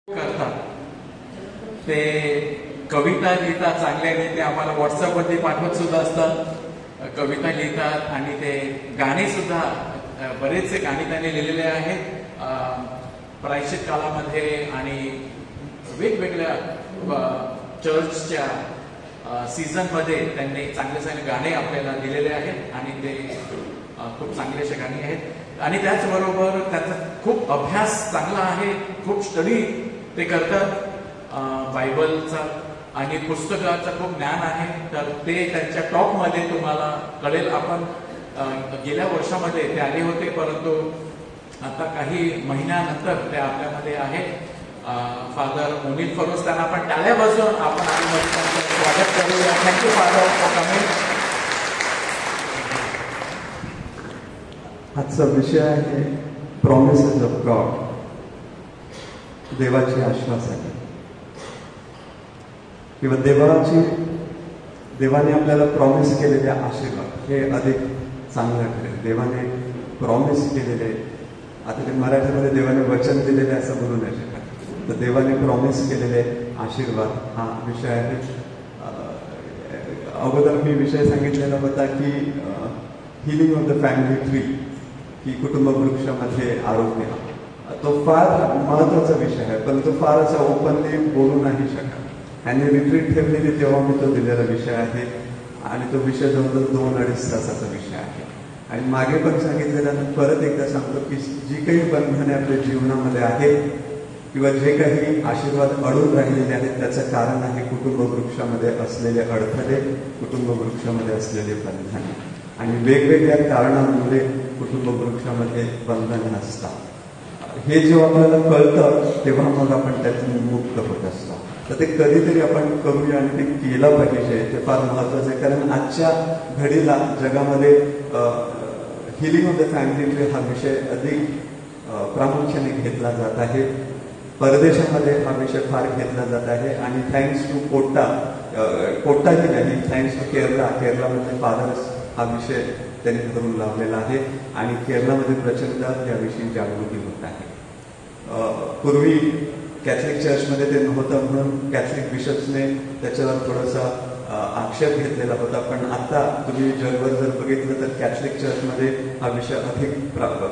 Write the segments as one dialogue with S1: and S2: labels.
S1: करतात ते कविता लिहितात चांगल्याने, ते आम्हाला व्हॉट्सअपवरती पाठवत सुद्धा असतात. कविता लिहितात आणि ते गाणे सुद्धा बरेचसे गाणे त्यांनी लिहिलेले आहेत प्रायश्चित कालामध्ये आणि वेगवेगळ्या चर्चच्या सीझनमध्ये त्यांनी चांगले चांगले गाणे आपल्याला दिलेले आहेत आणि ते खूप चांगले असे गाणे आहेत. आणि त्याचबरोबर त्यांचा खूप अभ्यास चांगला आहे, खूप स्टडी ते करतात बायबलचा आणि पुस्तकाचं खूप ज्ञान आहे. तर ते त्यांच्या टॉकमध्ये तुम्हाला कळेल. आपण गेल्या वर्षामध्ये ते आले होते, परंतु आता काही महिन्यानंतर ते आपल्यामध्ये आहेत. फादर मोनिल फरोज, त्यांना आपण टाळ्या वाजवून आपण त्यांचं स्वागत करूया. Thank you father for coming.
S2: आजचा विषय आहे प्रॉमिसेस ऑफ गॉड, देवाची आश्वासने किंवा देवाने आपल्याला प्रॉमिस केलेले आशीर्वाद हे अधिक चांगलं ठरेल. देवाने प्रॉमिस केलेले, आता ते मराठीमध्ये देवाने वचन दिलेले असं बोलू नाही शकत, तर देवाने प्रॉमिस केलेले आशीर्वाद हा विषय आहे. अगोदर मी विषय सांगितलेला होता की healing of the family tree, की कुटुंब वृक्षामध्ये आरोग्य, तो फार महत्वाचा विषय आहे, पण तो फार असा ओपनली बोलू नाही शकत. त्यांनी रिट्रीट ठेवलेली तेव्हा मी तो दिलेला विषय आहे आणि तो विषय जवळजवळ 2-2.5 तासाचा विषय आहे. आणि मागे पण सांगितलेलं परत एकदा सांगतो की जी काही बंधने आपल्या जीवनामध्ये आहेत किंवा जे काही आशीर्वाद अडून राहिलेले आहेत त्याचं कारण आहे कुटुंब वृक्षामध्ये असलेले अडथळे, कुटुंब वृक्षामध्ये असलेले बंधने. आणि वेगवेगळ्या कारणांमुळे कुटुंब वृक्षामध्ये बंधन असतात. हे जेव्हा आपल्याला कळतं तेव्हा मग आपण त्यातून मुक्त होत असतो. तर ते कधीतरी आपण करूया आणि ते केलं पाहिजे, ते फार महत्वाचं आहे. कारण आजच्या घडीला जगामध्ये healing of the family tree हा विषय अधिक प्रामुख्याने घेतला जात आहे. परदेशामध्ये हा विषय फार घेतला जात आहे. आणि थँक्स टू कोट्टाही नाही, थँक्स टू केरळामध्ये फादर्स हा विषय त्यांनी धरून लावलेला आहे आणि केरळामध्ये प्रचंड याविषयी जागृती होत आहे. पूर्वी कॅथलिक चर्चमध्ये ते नव्हतं म्हणून कॅथलिक बिशप्सने त्याच्यावर थोडासा आक्षेप घेतलेला होता, पण आता तुम्ही जगभर जर बघितलं तर कॅथलिक चर्चमध्ये हा विषय अधिक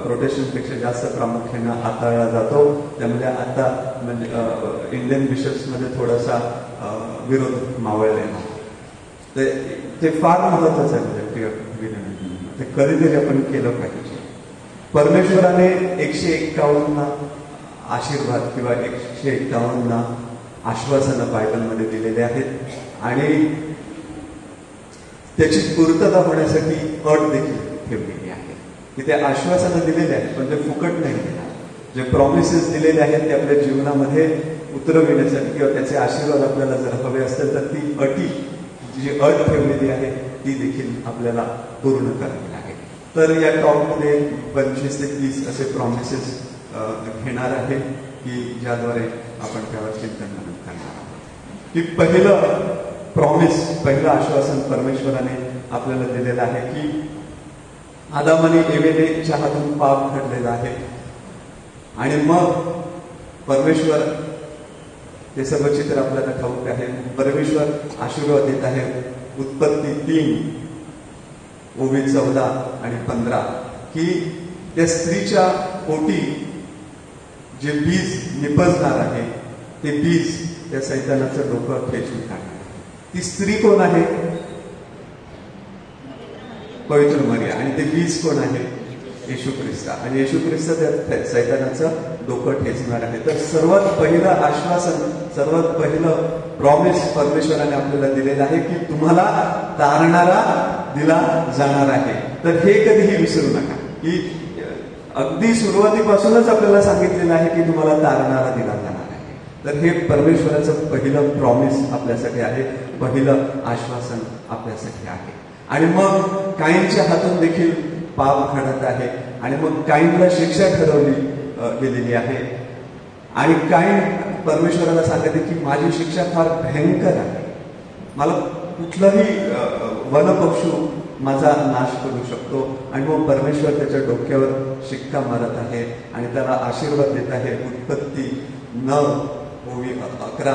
S2: प्रोटेस्टंटपेक्षा जास्त प्रामुख्याने हाताळला जातो. त्यामुळे आता म्हणजे इंडियन बिशप्समध्ये थोडासा विरोध मावळलेला. ते फार महत्वाचं आहे. ते कधीतरी आपण केलं पाहिजे. परमेश्वराने 151 आशीर्वाद किंवा 151 आश्वासनं बायबलमध्ये दिलेले आहेत आणि त्याची पूर्तता होण्यासाठी अट देखील ठेवलेली आहे की ते आश्वासनं दिलेले आहेत पण ते फुकट नाही देणार. जे प्रॉमिसेस दिलेले आहेत ते आपल्या जीवनामध्ये उतरविण्यासाठी किंवा त्याचे आशीर्वाद आपल्याला जर हवे असतील तर ती अटी, जी अट ठेवलेली आहे ती देखील आपल्याला पूर्ण करावी लागेल. तर या टॉकमध्ये 25 ते 30 असे प्रॉमिसेस घेणार आहे की ज्याद्वारे आपण त्यावर चिंतन करणार आहोत. की पहिलं प्रॉमिस, पहिलं आश्वासन परमेश्वराने आपल्याला दिलेलं आहे की आदामाने एवेच्या हातून पाप घडलेला आहे आणि मग परमेश्वर, ते सर्व चित्र आपल्याला ठाऊक आहे, परमेश्वर आशीर्वाद देत आहे. उत्पत्ती 3 ओवी 14 आणि 15 की त्या स्त्रीच्या पोटी जे बीज निपजणार आहे ते बीज त्या सैतानाचं डोकं खेचून टाकणार. ती स्त्री कोण आहे? पवित्र मरिया. आणि ते बीज कोण आहे? येशू ख्रिस्त. आणि येशू ख्रिस्त त्या सैतानाचं डोकं ठेचणार आहे. तर सर्वात पहिलं आश्वासन, सर्वात पहिलं प्रॉमिस परमेश्वराने आपल्याला दिलेलं आहे की तुम्हाला तारणारा दिला जाणार आहे. तर हे कधीही विसरू नका की अगदी सुरुवातीपासूनच आपल्याला सांगितलेलं आहे की तुम्हाला तारणारा दिला जाणार आहे. तर हे परमेश्वराचं पहिलं प्रॉमिस आपल्यासाठी आहे, पहिलं आश्वासन आपल्यासाठी आहे. आणि मग काईनच्या हातून देखील पाप घडत आहे आणि मग काईनला शिक्षा ठरवली गेलेली आहे. आणि काईन परमेश्वराला सांगते की माझी शिक्षा फार भयंकर आहे, मला कुठलाही वनपक्षू माझा नाश करू शकतो. आणि मग परमेश्वर त्याच्या डोक्यावर शिक्का मारत आहे आणि त्याला आशीर्वाद देत आहे. उत्पत्ती 9 ओवी 11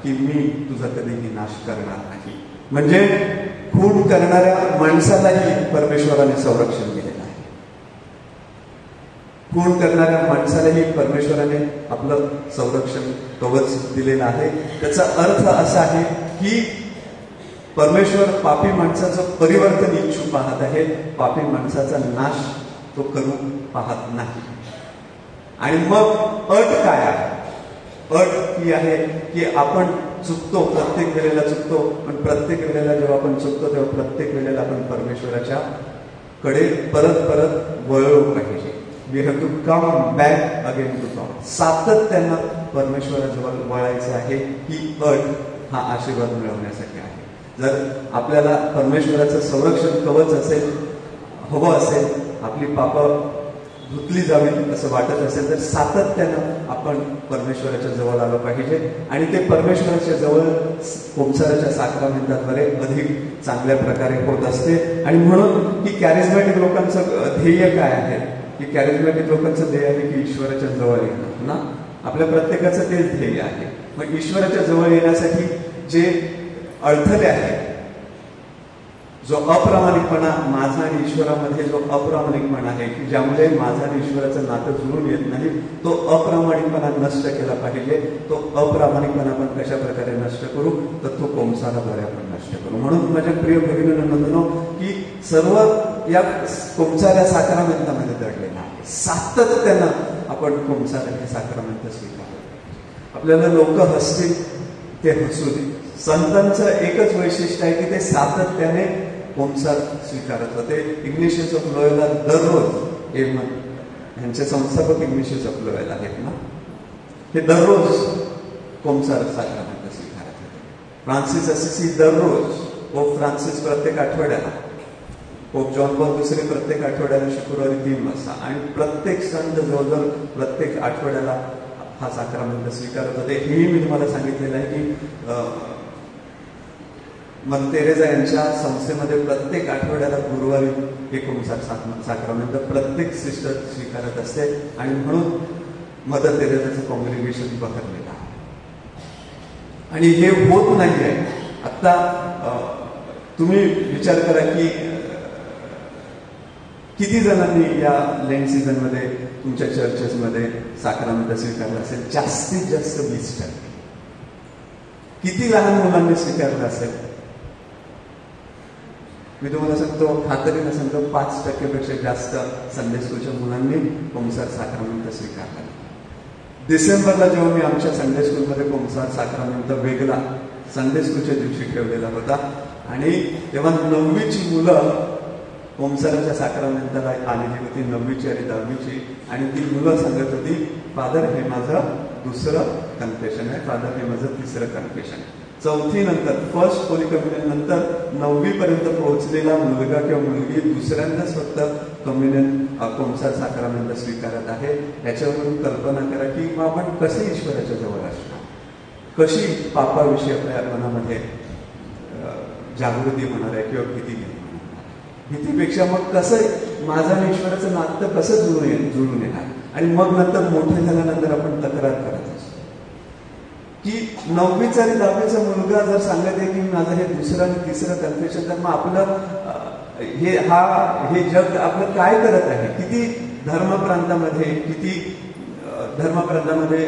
S2: की मी तुझा कधीही नाश करणार नाही. म्हणजे खून करणाऱ्या माणसालाही परमेश्वराने संरक्षण दिलेलं आहे. खून करणाऱ्या माणसालाही परमेश्वराने आपलं संरक्षण कवच दिलेलं आहे. त्याचा अर्थ असा आहे की परमेश्वर पापी माणसाचं परिवर्तन इच्छू पाहत आहे, पापी माणसाचा नाश तो करू पाहत नाही. आणि मग अट काय आहे? अट ही आहे की आपण चुकतो, प्रत्येक वेळेला चुकतो, पण प्रत्येक वेळेला जेव्हा आपण चुकतो तेव्हा प्रत्येक वेळेला आपण परमेश्वराच्या कडे परत परत वळलो पाहिजे. We have to come back again to God. सातत्यानं परमेश्वराजवळ वळायचं आहे. ही अट हा आशीर्वाद मिळवण्यासाठी आहे. जर आपल्याला परमेश्वराचं संरक्षण कवच असेल, हवं असेल, आपली पापं धुतली जावी असं वाटत असेल, तर सातत्यानं आपण परमेश्वराच्या जवळ आलं पाहिजे. आणि ते परमेश्वराच्या जवळ कोमसाराच्या साक्रामेंटाद्वारे अधिक चांगल्या प्रकारे होत असते. आणि म्हणून की कॅरिझमॅटिक लोकांचं ध्येय काय आहे? की कॅरिझमॅटिक लोकांचं ध्येय आहे की ईश्वराच्या जवळ येणं ना. आपल्या प्रत्येकाचं तेच ध्येय आहे. मग ईश्वराच्या जवळ येण्यासाठी जे अडथळे आहेत, जो अप्रामाणिकपणा माझा आणि ईश्वरामध्ये जो अप्रामाणिकपणा आहे की ज्यामुळे माझा आणि ईश्वराचं नातं जुळून येत नाही, तो अप्रामाणिकपणा नष्ट केला पाहिजे. तो अप्रामाणिकपणा आपण कशा प्रकारे नष्ट करू? तर तो कोमसाराद्वारे आपण नष्ट करू. म्हणून माझ्या प्रिय भगिनींनो की सर्व या कोमसाऱ्या साक्रामेंटामध्ये दडलेला आहे. सातत्यानं आपण कोमसाऱ्या साक्रामेंट स्वीकारतो. आपल्याला लोक हसतील, ते हसू दे. संतांचं एकच वैशिष्ट्य आहे की ते सातत्याने कोमसार स्वीकारत होते. इग्निशियस ऑफ लोयोला दररोज ह्यांचे संस्थापक इग्निशियस ऑफ लोयोला आहेत ना, हे दररोज कोमसार साक्रामेंट स्वीकारत होते. फ्रान्सिस असिसी दररोज, पोप फ्रान्सिस प्रत्येक आठवड्याला, पोप जॉन पॉल दुसरे प्रत्येक आठवड्याला शुक्रवारी 3 वाजता, आणि प्रत्येक संत जवळजवळ प्रत्येक आठवड्याला हा साक्रामेंट स्वीकारत होते. हेही मी तुम्हाला सांगितलेलं आहे की मदर तेरेसा यांच्या संस्थेमध्ये प्रत्येक आठवड्याला गुरुवारी एक कोमसार साक्रामेंट प्रत्येक सिस्टर स्वीकारत असते. आणि म्हणून मदर तेरेसाचं कॉंग्रिगेशन बहरलेलं आहे. आणि हे होत नाही आहे. आता तुम्ही विचार करा की किती जणांनी या लेंट सीझन मध्ये तुमच्या चर्चेसमध्ये साक्रामेंट स्वीकारलं असेल? जास्तीत जास्त 20%. किती लहान मुलांनी स्वीकारलं असेल? मी तुम्हाला सांगतो, खात्रीनं सांगतो, 5% जास्त संडे स्कूलच्या मुलांनी कोमसार साक्रामेंट स्वीकारला. डिसेंबरला जेव्हा मी आमच्या संडे स्कूलमध्ये कोमसार साक्रामेंट वेगळा संडे स्कूलच्या दिवशी ठेवलेला होता, आणि तेव्हा 9वीची मुलं कोमसाराच्या साक्रामेंटाला आलेली होती, 9वीची आणि 10वीची. आणि ती मुलं सांगत होती, फादर हे माझं दुसरं कन्फेशन आहे, फादर हे माझं तिसरं कन्फेशन आहे. 4थी नंतर, फर्स्ट होली कम्युनियन नंतर 9वी पर्यंत पोहोचलेला मुलगा किंवा मुलगी दुसऱ्यांदाच फक्त कम्युनियन कोमसार साक्रामेंट स्वीकारत आहे. याच्यावरून कल्पना करा की मग आपण कसे ईश्वराच्या जवळ असणार, कशी पापाविषयी आपल्या मनामध्ये जागृती होणार आहे किंवा भीती घेणार. भीतीपेक्षा मग कसं माझं आणि ईश्वराचं नातं कसं जुळून येणार. आणि मग नंतर मोठे झाल्यानंतर आपण तक्रार करत असतो की 9वीचा आणि 10वीचा मुलगा जर सांगत आहे की माझं हे दुसरं आणि तिसरं कन्फेशन, तर मग आपलं हे जग आपलं काय करत आहे? किती धर्मप्रांतामध्ये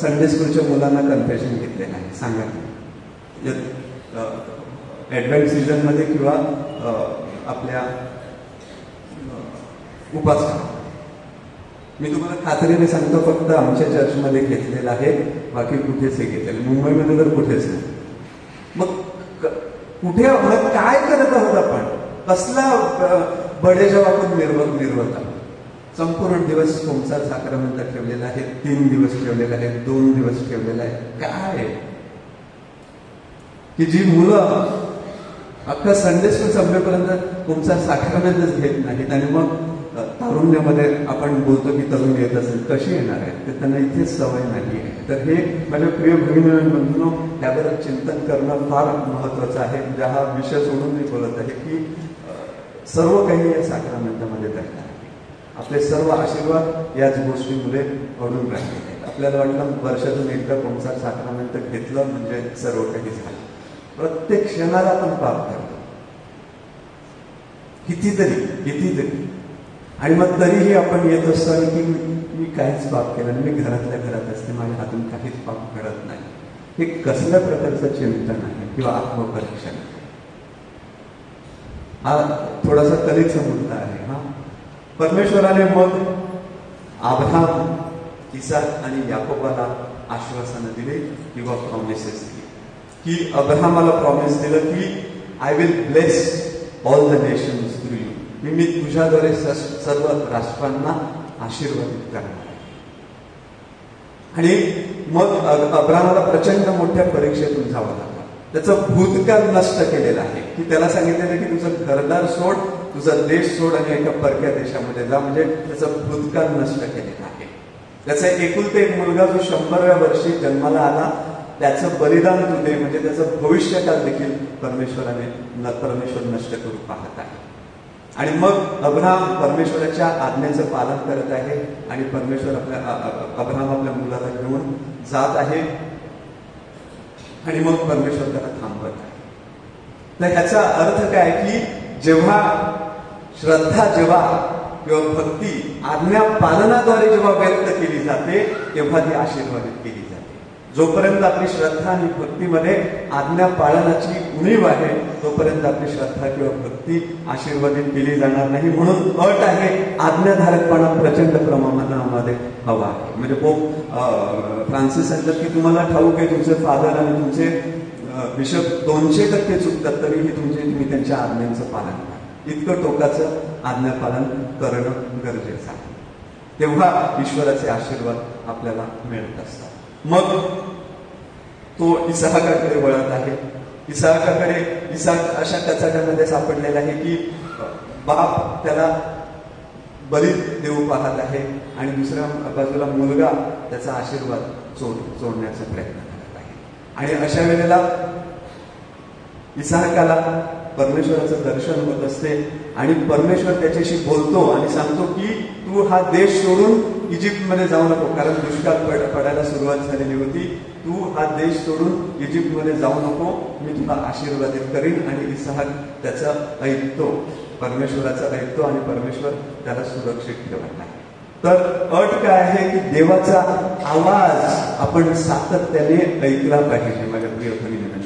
S2: संडे स्कूलच्या मुलांना कन्फेशन घेतलेलं आहे सांगा. ऍडव्हेंट सीझन मध्ये किंवा आपल्या उपासना, मी तुम्हाला खात्रीने सांगतो, फक्त आमच्या चर्चमध्ये घेतलेलं आहे, बाकी कुठेच हे घेतलेलं, मुंबईमध्ये तर कुठेच नाही. मग कुठे काय करत आहोत आपण? कसला बडेजाव आपण निर्वता? संपूर्ण दिवस कोमसार साक्रामेंट ठेवलेला आहे, 3 दिवस ठेवलेला आहे, 2 दिवस ठेवलेला आहे. काय की जी मुलं अख्खा संडे स्कूल संपेपर्यंत कोमसार साक्रामेंटच घेत नाहीत, आणि मग तारुण्यामध्ये आपण बोलतो की तरुण येत असेल, कशी येणार आहे? तर त्यांना इथेच सवय नाही आहे. तर हे माझ्या प्रिय बहिणींनो, त्याबद्दल चिंतन करणं फार महत्वाचं आहे. म्हणजे हा विषय सोडून मी बोलत आहे की सर्व काही या साक्रामेंटामध्ये दडलं आहे. आपले सर्व आशीर्वाद याच गोष्टीमुळे घडून राहिले. आपल्याला वाटलं वर्षातून एकदा कोणता साक्रामेंट घेतलं म्हणजे सर्व काही झालं. प्रत्येक क्षणाला आपण पाप करतो, कितीतरी. आणि मग तरीही आपण येत असतो आणि की मी काहीच पाप केलं नाही, मी घरातल्या घरात असते, माझ्या हातून काहीच पाप घडत नाही. हे कसल्या प्रकारचं चिंतन आहे किंवा आत्मपरीक्षण आहे? हा थोडासा कलेचा मुद्दा आहे. हा परमेश्वराने मग अब्राहम, इसाक आणि याकोबाला आश्वासनं दिली किंवा प्रॉमिसेस दिली. की अब्राहमाला प्रॉमिस दिलं की I will bless all the nations through you, मी तुझ्याद्वारे सर्व राष्ट्रांना आशीर्वादित करणार. आणि मग अब्राहमाला प्रचंड मोठ्या परीक्षेतून जावं लागलं. त्याचं भूतकाळ नष्ट केलेलं आहे की त्याला सांगितलेलं की तुझं घरदार सोड, तुझा देश सोड आणि एका परक्या देशामध्ये जा, म्हणजे त्याचं भूतकाळ नष्ट केलेलं आहे. त्याचा एकुलते एक मुलगा जो 100व्या वर्षी जन्माला आला, त्याचं बलिदान तू दे, म्हणजे त्याचं भविष्यकाळ देखील परमेश्वर नष्ट करू पाहत आहे. आणि मग अब्राहम परमेश्वराच्या आज्ञेचं पालन करत आहे आणि परमेश्वर अब्राहम आपल्या मुलाला घेऊन जात आहे आणि मग परमेश्वर त्याला थांबवत आहे. तर ह्याचा अर्थ काय की जेव्हा श्रद्धा किंवा भक्ती आज्ञा पालनाद्वारे जेव्हा व्यक्त केली जाते तेव्हा ती आशीर्वादित केली जाते. जोपर्यंत आपली श्रद्धा आणि भक्तीमध्ये आज्ञा पालनाची उणीव आहे तोपर्यंत आपली श्रद्धा किंवा भक्ती आशीर्वादित केली जाणार नाही. म्हणून अट आहे आज्ञाधारकपणा प्रचंड प्रमाणामध्ये हवा आहे. म्हणजे पोप फ्रान्सिस सांगतात की तुम्हाला ठाऊक आहे तुमचे फादर आणि तुमचे बिशप 200% चुकतात तरीही तुम्ही त्यांच्या आज्ञांचं पालन करा. इतकं टोकाचं आज्ञापालन करणं गरजेचं आहे. तेव्हा ईश्वराचे आशीर्वाद आपल्याला मिळत असतात. मग तो इसाहकाकडे वळत आहे. इसाक अशा कचाट्यामध्ये सापडलेला आहे की बाप त्याला बली देऊ पाहत आहे आणि दुसऱ्या बाजूला मुलगा त्याचा आशीर्वाद चोरण्याचा प्रयत्न करत आहे. आणि अशा वेळेला इसाहकाला परमेश्वराचं दर्शन होत असते आणि परमेश्वर त्याच्याशी बोलतो आणि सांगतो की तू हा देश सोडून इजिप्तमध्ये जाऊ नको, कारण दुष्काळ पडायला सुरुवात झालेली होती. तू हा देश सोडून इजिप्तमध्ये जाऊ नको, मी तुला आशीर्वादित करीन. आणि इसाहक त्याचं ऐकतो, परमेश्वराचं ऐकतो आणि परमेश्वर त्याला सुरक्षित ठेवत आहे. तर अट काय आहे की देवाचा आवाज आपण सातत्याने ऐकला पाहिजे. माझ्या प्रिय भगिनींनो,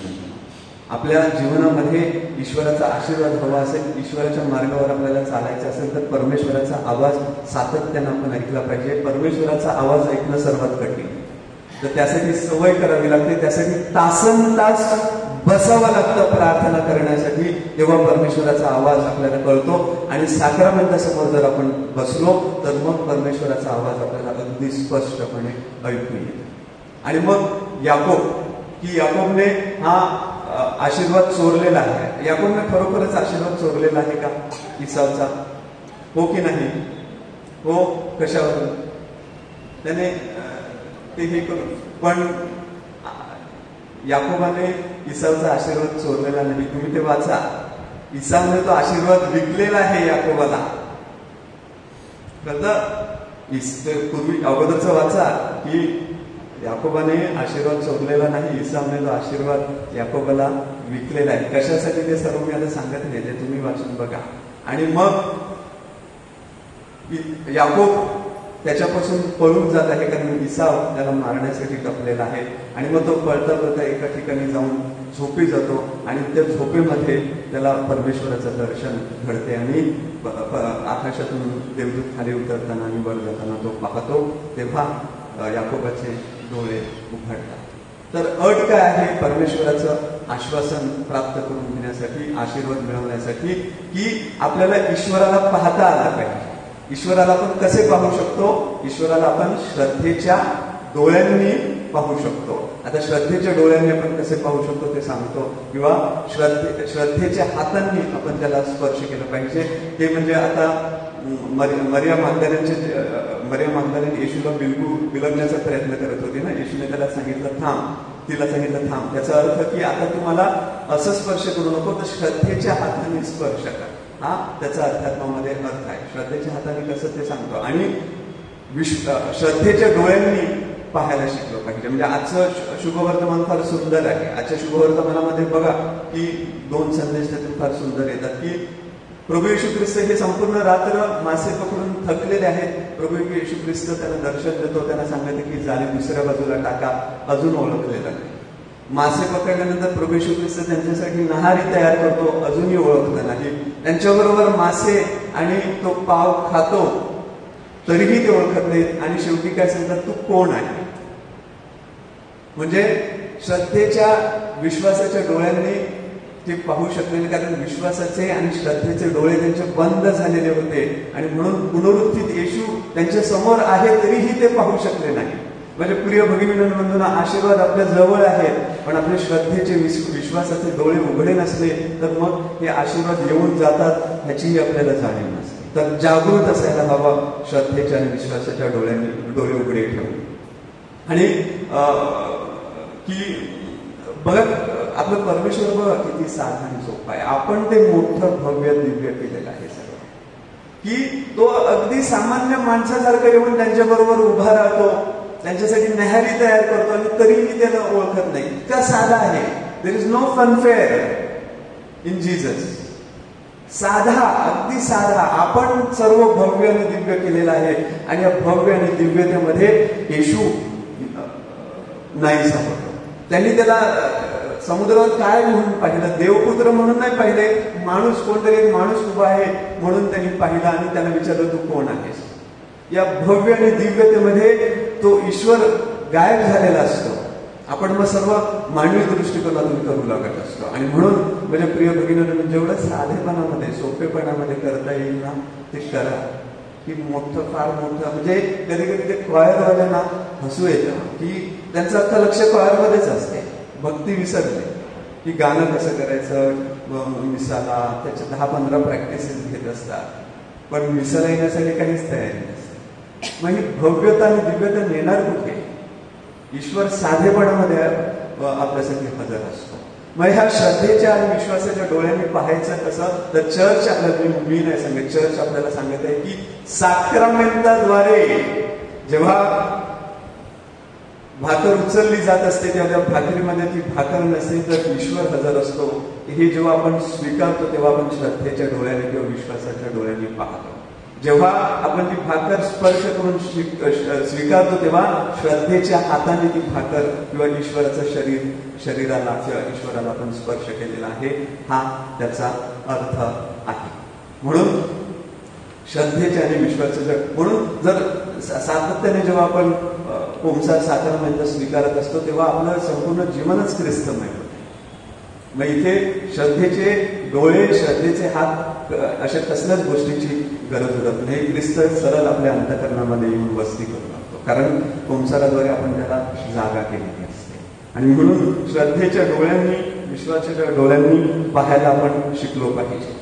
S2: आपल्या जीवनामध्ये ईश्वराचा आशीर्वाद हवा असेल, ईश्वराच्या मार्गावर आपल्याला चालायचं असेल तर परमेश्वराचा आवाज सातत्यानं आपण ऐकला पाहिजे. परमेश्वराचा आवाज ऐकणं सर्वात कठीण, तर त्यासाठी सवय करावी लागते. त्यासाठी तासनतास बसावं लागतं प्रार्थना करण्यासाठी. तेव्हा परमेश्वराचा आवाज आपल्याला कळतो आणि साक्रामेंटासमोर जर आपण बसलो तर मग परमेश्वराचा आवाज आपल्याला अगदी स्पष्टपणे ऐकू येतो. आणि मग याकोबने हा आशीर्वाद चोरलेला आहे. याकोबने खरोखरच आशीर्वाद चोरलेला आहे का इसावचा? हो की नाही? हो. कशावर? त्याने ते हे करू, पण याकोबाने इसावचा आशीर्वाद चोरलेला नाही. तुम्ही ते वाचा. इसावने तो आशीर्वाद विकलेला आहे याकोबाला. पूर्वी अगोदरचं वाचा की याकोबाने आशीर्वाद चोरलेला नाही, इसावने तो आशीर्वाद याकोबाला विकलेला आहे. कशासाठी ते सर्व मी आता सांगत नाही, ते तुम्ही वाचून बघा. आणि मग याकोब त्याच्यापासून पळून जात आहे कारण इसाव त्याला मारण्यासाठी टपलेला आहे. आणि मग तो पळता एका ठिकाणी जाऊन झोपी जातो आणि त्या झोपेमध्ये त्याला परमेश्वराचं दर्शन घडते आणि आकाशातून देवदूत खाली उतरताना आणि वर जाताना तो पाहतो. तेव्हा याकोबाचे डोळे उघडतात. तर अट काय आहे परमेश्वराचं आश्वासन प्राप्त करून घेण्यासाठी, आशीर्वाद मिळवण्यासाठी, की आपल्याला ईश्वराला पाहता आला पाहिजे. ईश्वराला आपण कसे पाहू शकतो? ईश्वराला आपण श्रद्धेच्या डोळ्यांनी पाहू शकतो. आता श्रद्धेच्या डोळ्यांनी आपण कसे पाहू शकतो ते सांगतो. किंवा श्रद्धेच्या हातांनी आपण त्याला स्पर्श केलं पाहिजे. ते म्हणजे आता मरिया मागदलीने येशूला बिलगण्याचा प्रयत्न करत होती ना. येशूने त्याला सांगितलं थांब, तिला सांगितलं थांब. त्याचा अर्थ की आता तुम्हाला असं स्पर्श करू नको, तर श्रद्धेच्या हाताने स्पर्श कर. हा त्याचा अध्यात्मामध्ये अर्थ आहे. श्रद्धेच्या हाताने कसं ते सांगतो. आणि श्रद्धेच्या डोळ्यांनी पाहायला शिकलो पाहिजे. म्हणजे आजचं शुभवर्तमान फार सुंदर आहे. आजच्या शुभवर्तमानामध्ये बघा की 2 संदेश त्यातून फार सुंदर येतात की प्रभू येशू ख्रिस्त हे संपूर्ण रात्र मासे पकडून थकलेले आहेत. प्रभू येशू ख्रिस्त त्यांना दर्शन देतो, त्यांना सांगते की जाळी दुसऱ्या बाजूला टाका, अजून ओळखलेलं नाही. मासे पकडल्यानंतर प्रभू येशू ख्रिस्त त्यांच्यासाठी नहारी तयार करतो, अजूनही ओळखलं नाही. त्यांच्याबरोबर मासे आणि तो पाव खातो, तरीही ते ओळखत नाहीत. आणि शेवटी काय सांगतात, तू कोण आहे? म्हणजे श्रद्धेच्या विश्वासाच्या डोळ्यांनी ते पाहू शकले नाही, कारण विश्वासाचे आणि श्रद्धेचे डोळे त्यांचे बंद झालेले होते. आणि म्हणून पुनरुत्थित येशू त्यांच्या समोर आहे तरीही ते पाहू शकले नाही. म्हणजे प्रिय भगिनींनो, आशीर्वाद आपल्या जवळ आहेत, पण आपल्या श्रद्धेचे विश्वासाचे डोळे उघडे नसले तर मग हे आशीर्वाद येऊन जातात ह्याचीही आपल्याला जाणीव नसते. तर जागृत असायला हवा श्रद्धेच्या आणि विश्वासाच्या डोळे उघडे ठेवून. आणि की बघा, आपलं परमेश्वर बघा किती साधा आणि सोपा आहे. आपण ते मोठं भव्य दिव्य केलेलं आहे सगळं, की तो अगदी सामान्य माणसासारखं येऊन त्यांच्या बरोबर उभा राहतो, त्यांच्यासाठी न्याहारी तयार करतो, आणि तरीही त्याला ओळखत नाही. इतका साधा आहे. There is no funfair in Jesus. साधा, अगदी साधा. आपण सर्व भव्य आणि दिव्य केलेलं आहे, आणि या भव्य आणि दिव्यतेमध्ये येशू नाही सापडतो. त्यांनी त्याला समुद्रावर काय म्हणून पाहिलं? देवपुत्र म्हणून नाही पाहिले, माणूस, कोणतरी एक माणूस उभा आहे म्हणून त्यांनी पाहिला आणि त्याला विचारलं, तू कोण आहेस? या भव्य आणि दिव्यतेमध्ये तो ईश्वर गायब झालेला असतो. आपण मग सर्व मानवी दृष्टिकोनातून करू लागत असतो. आणि म्हणून म्हणजे प्रिय भगिनींनो, जेवढं साधेपणामध्ये, सोपेपणामध्ये करता येईल ना ते करा. की मोठं, फार मोठं, म्हणजे कधी कधी ते क्वायरवाल्यांना हसू येतं की त्यांचं अख्खं लक्ष क्वायरमध्येच असते, भक्ती विसरते. की गाणं कसं करायचं, मिसाला त्याच्या 10-15 प्रॅक्टिसेस घेत असतात, पण मिसाला येण्यासाठी काहीच तयारी नसते. मग ही भव्यता आणि दिव्यता नेणार कुठे? ईश्वर साधेपणामध्ये आपल्यासाठी हजर असतो. मग ह्या श्रद्धेच्या आणि विश्वासाच्या डोळ्यांनी पाहायचं कसं? तर चर्च आपल्याला, मी नाही सांगत, चर्च आपल्याला सांगत आहे की साक्रामेंटाद्वारे जेव्हा भाकर उचलली जात असते तेव्हा त्या भाकरीमध्ये ती भाकर नसते तर ईश्वर हजर असतो. हे जेव्हा आपण स्वीकारतो तेव्हा आपण श्रद्धेच्या डोळ्याने किंवा विश्वासाच्या डोळ्याने पाहतो. जेव्हा आपण ती भाकर स्पर्श करून स्वीकारतो तेव्हा श्रद्धेच्या हाताने ती भाकर किंवा ईश्वराचं शरीराला किंवा ईश्वराला आपण स्पर्श केलेला आहे, हा त्याचा अर्थ आहे. म्हणून श्रद्धेच्या आणि विश्वासाच्या, म्हणून जर सातत्याने जेव्हा आपण ओमकार साखरमेंट स्वीकारत असतो तेव्हा आपलं संपूर्ण जीवनच ख्रिस्तमय होते. मग इथे श्रद्धेचे डोळे, श्रद्धेचे हात, अशा कसल्याच गोष्टीची गरज उरत नाही. ख्रिस्त सरळ आपल्या अंतःकरणामध्ये येऊन वस्ती करू लागतो, कारण ओंकाराद्वारे आपण त्याला जागा केलेली असते. आणि म्हणून श्रद्धेच्या डोळ्यांनी, विश्वासाच्या डोळ्यांनी पाहायला आपण शिकलो पाहिजे.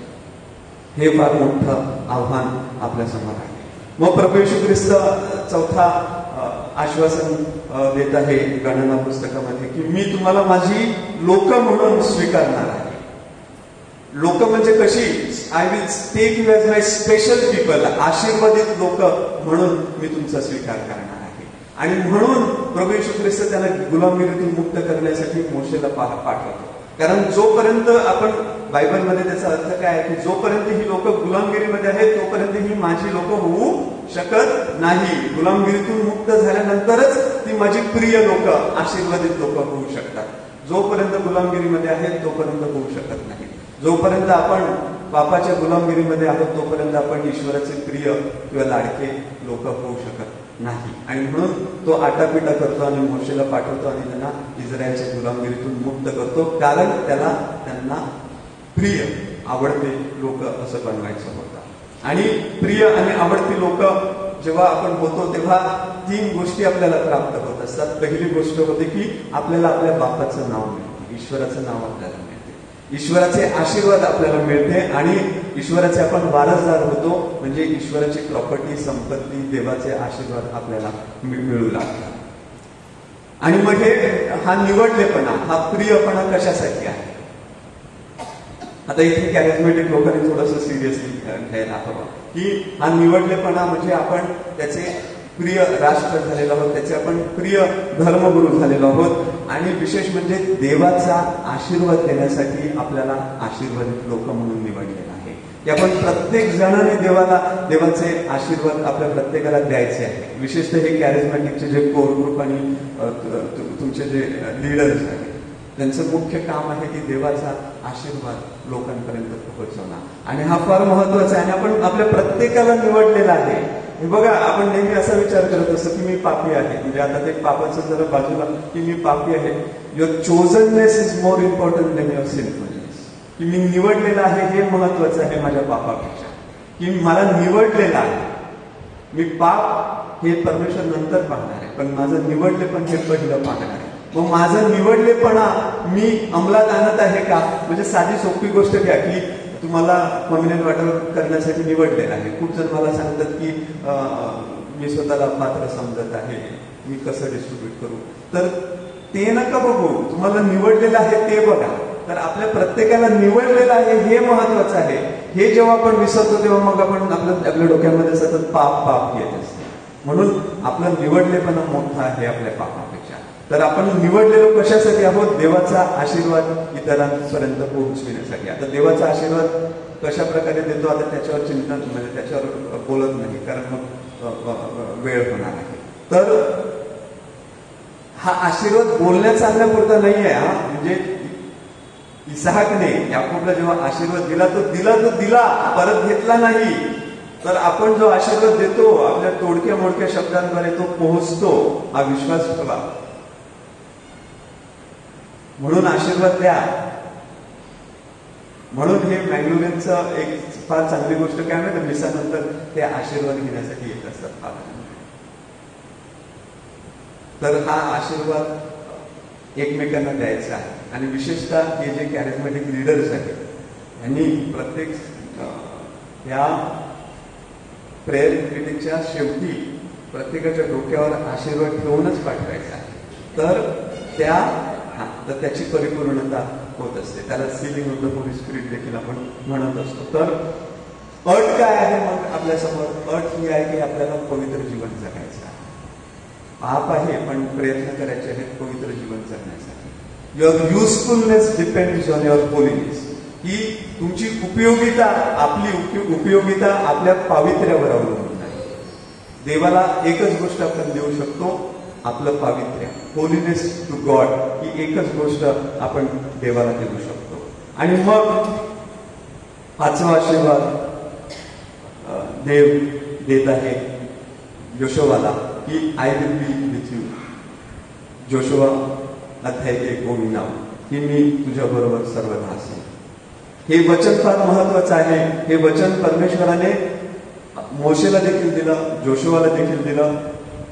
S2: हे फार मोठं आव्हान आपल्या समोर आहे. मग प्रभू येशू ख्रिस्त चौथा आश्वासन देत आहे गणना पुस्तकामध्ये की मी तुम्हाला माझी लोक म्हणून स्वीकारणार आहे. लोक म्हणजे कशी? I will take you as my special people. आशीर्वादित लोक म्हणून मी तुमचा स्वीकार करणार आहे. आणि म्हणून प्रभू येशू ख्रिस्त त्यांना गुलामगिरीतून मुक्त करण्यासाठी मोशेला पाठवतो. कारण जोपर्यंत आपण बायबलमध्ये त्याचा अर्थ काय आहे की जोपर्यंत ही लोक गुलामगिरीमध्ये आहेत तोपर्यंत ही माझी लोक होऊ शकत नाही. गुलामगिरीतून मुक्त झाल्यानंतरच ती माझी प्रिय लोक, आशीर्वादित लोक होऊ शकतात. जोपर्यंत गुलामगिरीमध्ये आहेत तोपर्यंत होऊ शकत नाही. जोपर्यंत आपण पापाच्या गुलामगिरीमध्ये आहोत तोपर्यंत आपण ईश्वराचे प्रिय किंवा लाडके लोक होऊ शकत नाही. आणि म्हणून तो आटापिटा करतो आणि मोशेला पाठवतो आणि त्यांना इस्रायलच्या गुलामगिरीतून मुक्त करतो, कारण त्यांना प्रिय, आवडते लोक असं बनवायचं होतं. आणि प्रिय आणि आवडती लोक जेव्हा आपण होतो तेव्हा 3 गोष्टी आपल्याला प्राप्त होत असतात. पहिली गोष्ट होते की आपल्याला आपल्या बापाचं नाव मिळते, ईश्वराचं नाव आपल्याला मिळते, ईश्वराचे आशीर्वाद आपल्याला मिळते आणि ईश्वराचे आपण वारसदार होतो. म्हणजे ईश्वराची प्रॉपर्टी, संपत्ती, देवाचे आशीर्वाद आपल्याला मिळू लागतात. आणि मग हा निवडलेपणा, हा प्रियपणा कशासाठी आहे? आता इथे कॅरिझमॅटिक लोकांनी थोडंसं सिरियसली घ्यायला हवं की हा निवडलेपणा म्हणजे आपण त्याचे प्रिय राष्ट्र झालेलो आहोत, त्याचे आपण प्रिय धर्मगुरू झालेलो आहोत. आणि विशेष म्हणजे देवाचा आशीर्वाद देण्यासाठी आपल्याला आशीर्वादित लोक म्हणून निवडलेलं आहे, की आपण प्रत्येक जणाने देवाचे आशीर्वाद आपल्या प्रत्येकाला द्यायचे आहे. विशेषतः हे कॅरिझमॅटिकचे जे कोर ग्रुप आणि तुमचे जे लीडर्स आहेत, त्यांचं मुख्य काम आहे की देवाचा आशीर्वाद लोकांपर्यंत पोहोचवणं. आणि हा फार महत्वाचा आहे. आणि आपण आपल्या प्रत्येकाला निवडलेला आहे. हे बघा, आपण नेहमी असा विचार करत असतो की मी पापी आहे, म्हणजे आता ते पापाचं जरा बाजूला, की मी पापी आहे. Your chosenness is more important than your sinfulness. की मी निवडलेला आहे हे महत्वाचं आहे माझ्या पापापेक्षा, की मला निवडलेला आहे. मी पाप हे परमेश्वर नंतर पाहणार आहे, पण माझं निवडलेपण हे पहिलं पाहणार आहे. मग माझं निवडलेपणा मी अंमलात आणत आहे का? म्हणजे साधी सोपी गोष्ट घ्या, की तुम्हाला कम्युनियन वाटर करण्यासाठी निवडलेलं आहे. खूप जण मला सांगतात की मी स्वतःला पात्र समजत आहे, मी कसं डिस्ट्रीब्यूट करू. तर ते नका बघू, तुम्हाला निवडलेलं आहे ते बघा. तर आपल्या प्रत्येकाला निवडलेलं आहे हे महत्वाचं आहे. हे जेव्हा आपण विसरतो तेव्हा मग आपण आपल्या डोक्यामध्ये सतत पाप येत असते. म्हणून आपलं निवडलेपणा मोठा आहे आपल्या पापापेक्षा. तर आपण निवडलेलो कशासाठी आहोत? देवाचा आशीर्वाद इतरांपर्यंत पोहोचविण्यासाठी. आता देवाचा आशीर्वाद कशा प्रकारे देतो आता त्याच्यावर चिंतन, म्हणजे त्याच्यावर बोलत नाही, कारण मग वेळ होणार आहे. तर हा आशीर्वाद बोलण्याचा आणण्यापुरता नाही आहे. हा म्हणजे इसहाकने याकूबला जेव्हा आशीर्वाद दिला तो दिला, परत घेतला नाही. तर आपण जो आशीर्वाद देतो आपल्या तोडक्या मोडक्या शब्दांद्वारे तो पोहोचतो, हा विश्वास ठेवा. म्हणून आशीर्वाद द्या. म्हणून हे मँगलोरियनचं एक फार चांगली गोष्ट काय माहिती, मिसानंतर ते आशीर्वाद घेण्यासाठी येत असतात. तर हा आशीर्वाद एकमेकांना द्यायचा आहे. आणि विशेषतः हे जे कॅरिझमॅटिक लीडर्स आहेत यांनी प्रत्येक या प्रेयर मिटिंगच्या शेवटी प्रत्येकाच्या डोक्यावर आशीर्वाद ठेवूनच पाठवायचा आहे. तर त्याची परिपूर्णता होत असते. त्याला ceiling of the Holy spirit देखील आपण म्हणत असतो. तर अट काय आहे मग आपल्यासमोर? अट ही आहे की आपल्याला पवित्र जीवन जगायचं आहे. पाप आहे पण प्रयत्न करायचे आहेत पवित्र जीवन जगण्यासाठी. Your usefulness depends on your holiness. ही तुमची उपयोगिता, आपली उपयोगिता आपल्या पावित्र्यावर अवलंबून आहे. देवाला एकच गोष्ट आपण देऊ शकतो, आपलं पावित्र्य, होलीनेस टू गॉड. ही एकच गोष्ट आपण देवाला देऊ शकतो. आणि मग पाचवा आशीर्वाद देव देत आहे योशुवाला, की I will be with you. Joshua अध्याय 1:9, की मी तुझ्या बरोबर सर्वदा असेन. हे वचन फार महत्वाचं आहे. हे वचन परमेश्वराने मोशेला देखील दिलं, जोशुवाला देखील दिलं,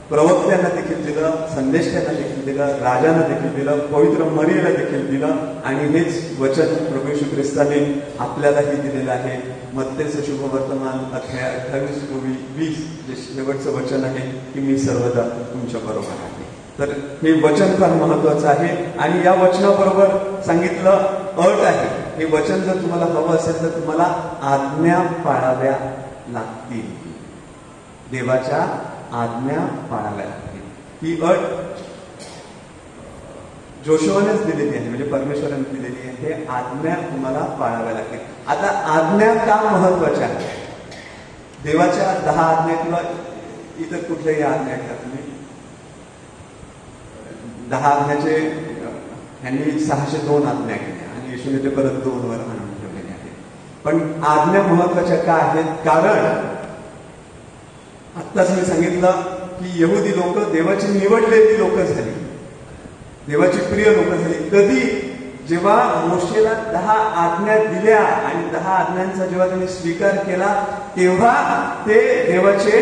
S2: प्रवक्त्यांना देखील दिलं, संदेशकांना देखील दिलं, राजांना देखील दिलं, पवित्र मरियेला देखील दिलं. आणि हेच वचन प्रभू येशू ख्रिस्ताने आपल्यालाही दिलेलं आहे. मत्तेचं शुभवर्तमान अध्याय 28:20 जे शेवटचं वचन आहे, की मी सर्वदा तुमच्या बरोबर आहे. तर हे वचन फार महत्वाचं आहे. आणि या वचनाबरोबर सांगितलं अट आहे. हे वचन जर तुम्हाला हवं असेल तर तुम्हाला आज्ञा पाळाव्या लागतील. देवाच्या आज्ञा पाळाव्या लागतील. ही अट जोशुवानेच दिलेली आहे, म्हणजे परमेश्वराने दिलेली आहे. हे आज्ञा तुम्हाला पाळाव्या लागतील. आता आज्ञा का महत्वाच्या आहेत? देवाच्या 10 आज्ञा किंवा इतर कुठल्याही आज्ञा घ्या तुम्ही. 10 आज्ञाचे ह्यांनी 602 आज्ञा केल्या आणि येशूने ते परत 2 वर आणून ठेवलेले आहेत. पण आज्ञा महत्वाच्या का आहेत? कारण आत्ताच मी सांगितलं की यहुदी लोक देवाची निवडलेली लोक झाली, देवाची प्रिय लोक झाली. कधी? जेव्हा मोशेला 10 आज्ञा दिल्या आणि 10 आज्ञांचा जेव्हा त्यांनी स्वीकार केला तेव्हा ते देवाचे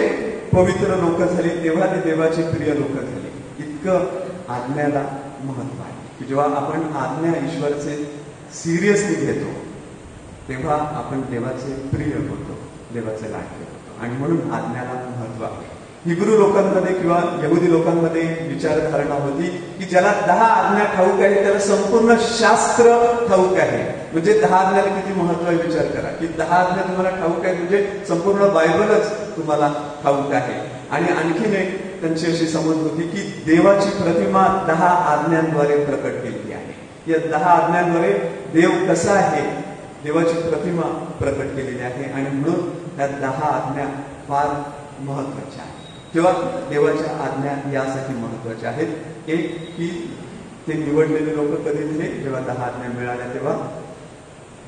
S2: पवित्र लोक झाले, तेव्हा ते देवाचे प्रिय लोक झाले. इतकं आज्ञाला महत्व आहे की जेव्हा आपण आज्ञा ईश्वराचे सिरियसली घेतो तेव्हा आपण देवाचे प्रिय होतो, देवाचे लाडके होतो. आणि म्हणून आज्ञाला महत्व आहे. हिब्रू लोकांमध्ये किंवा यहुदी लोकांमध्ये विचारधारणा होती की ज्याला 10 आज्ञा ठाऊक आहे त्याला संपूर्ण शास्त्र ठाऊक आहे. म्हणजे 10 आज्ञाला किती महत्व विचार करा की 10 आज्ञा तुम्हाला ठाऊक आहे म्हणजे संपूर्ण बायबलच तुम्हाला ठाऊक आहे. आणि आणखीन एक त्यांची अशी समज होती की देवाची प्रतिमा 10 आज्ञांद्वारे प्रकट केलेली आहे. या 10 आज्ञांद्वारे देव कसा आहे देवाची प्रतिमा प्रकट केलेली आहे आणि म्हणून त्या 10 आज्ञा फार महत्वाच्या आहेत किंवा देवाच्या आज्ञा यासाठी महत्वाच्या आहेत. एक की ते निवडलेले लोक कधी दिले, जेव्हा 10 आज्ञा मिळाल्या तेव्हा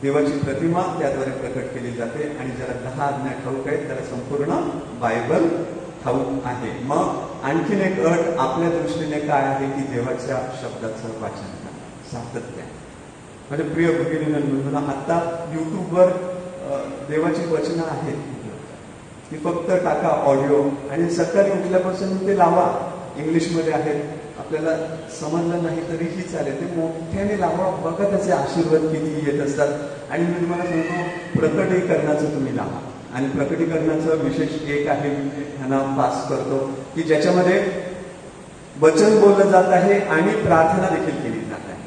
S2: देवाची प्रतिमा त्याद्वारे प्रकट केली जाते आणि ज्याला 10 आज्ञा ठाऊक आहेत त्याला संपूर्ण बायबल ठाऊक आहे. मग आणखीन एक अट आपल्या दृष्टीने काय आहे की देवाच्या शब्दाचं वाचन करणं सातत्य. म्हणजे प्रिय भगिनींनो, आता युट्यूबवर देवाची वचनं आहेत ती फक्त टाका ऑडिओ आणि सकाळी उठल्यापासून ते लावा. इंग्लिशमध्ये आहेत, आपल्याला समजलं नाही तरीही चालेल, ते मोठ्याने लावा. बघा त्याचे आशीर्वाद किती येत असतात. आणि मी तुम्हाला सांगतो प्रकटीकरणाचं तुम्ही लावा. आणि प्रकटीकरणाचं विशेष एक आहे, मी ह्यांना पास करतो की ज्याच्यामध्ये वचन बोललं जात आहे आणि प्रार्थना देखील केली जात आहे.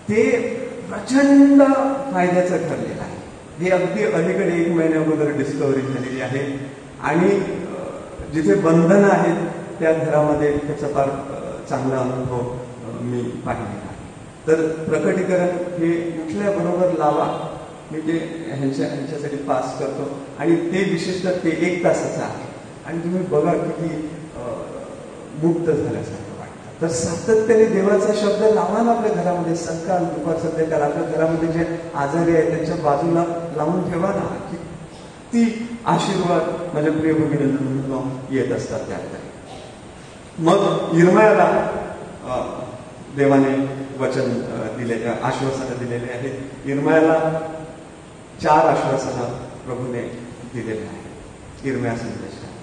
S2: ते प्रचंड फायद्याचं ठरलेलं आहे. हे अगदी अलीकडे 1 महिन्या अगोदर डिस्कवरी झालेली आहे आणि जिथे बंधनं आहेत त्या घरामध्ये त्याचा फार चांगला अनुभव मी पाहिलेला आहे. तर प्रकटीकरण हे उठल्याबरोबर लावा. मी ते ह्यांच्यासाठी पास करतो आणि ते विशेषतः ते 1 तासाचं आहे आणि तुम्ही बघा किती मुक्त झाल्यासारखं वाटतं. तर सातत्याने देवाचा शब्द लावा ना आपल्या घरामध्ये. सकाळ दुपार संध्याकाळ आपल्या घरामध्ये जे आजारी आहेत त्यांच्या बाजूला लावून ठेवा ना. ती आशीर्वाद माझ्या प्रिय भगिनींना येत असतात त्याकडे. मग इर्मयाला देवाने वचन दिले, आश्वासनं दिलेले आहेत. इर्मयाला 4 आश्वासनं प्रभूने दिलेले आहेत इर्मया संदेशात.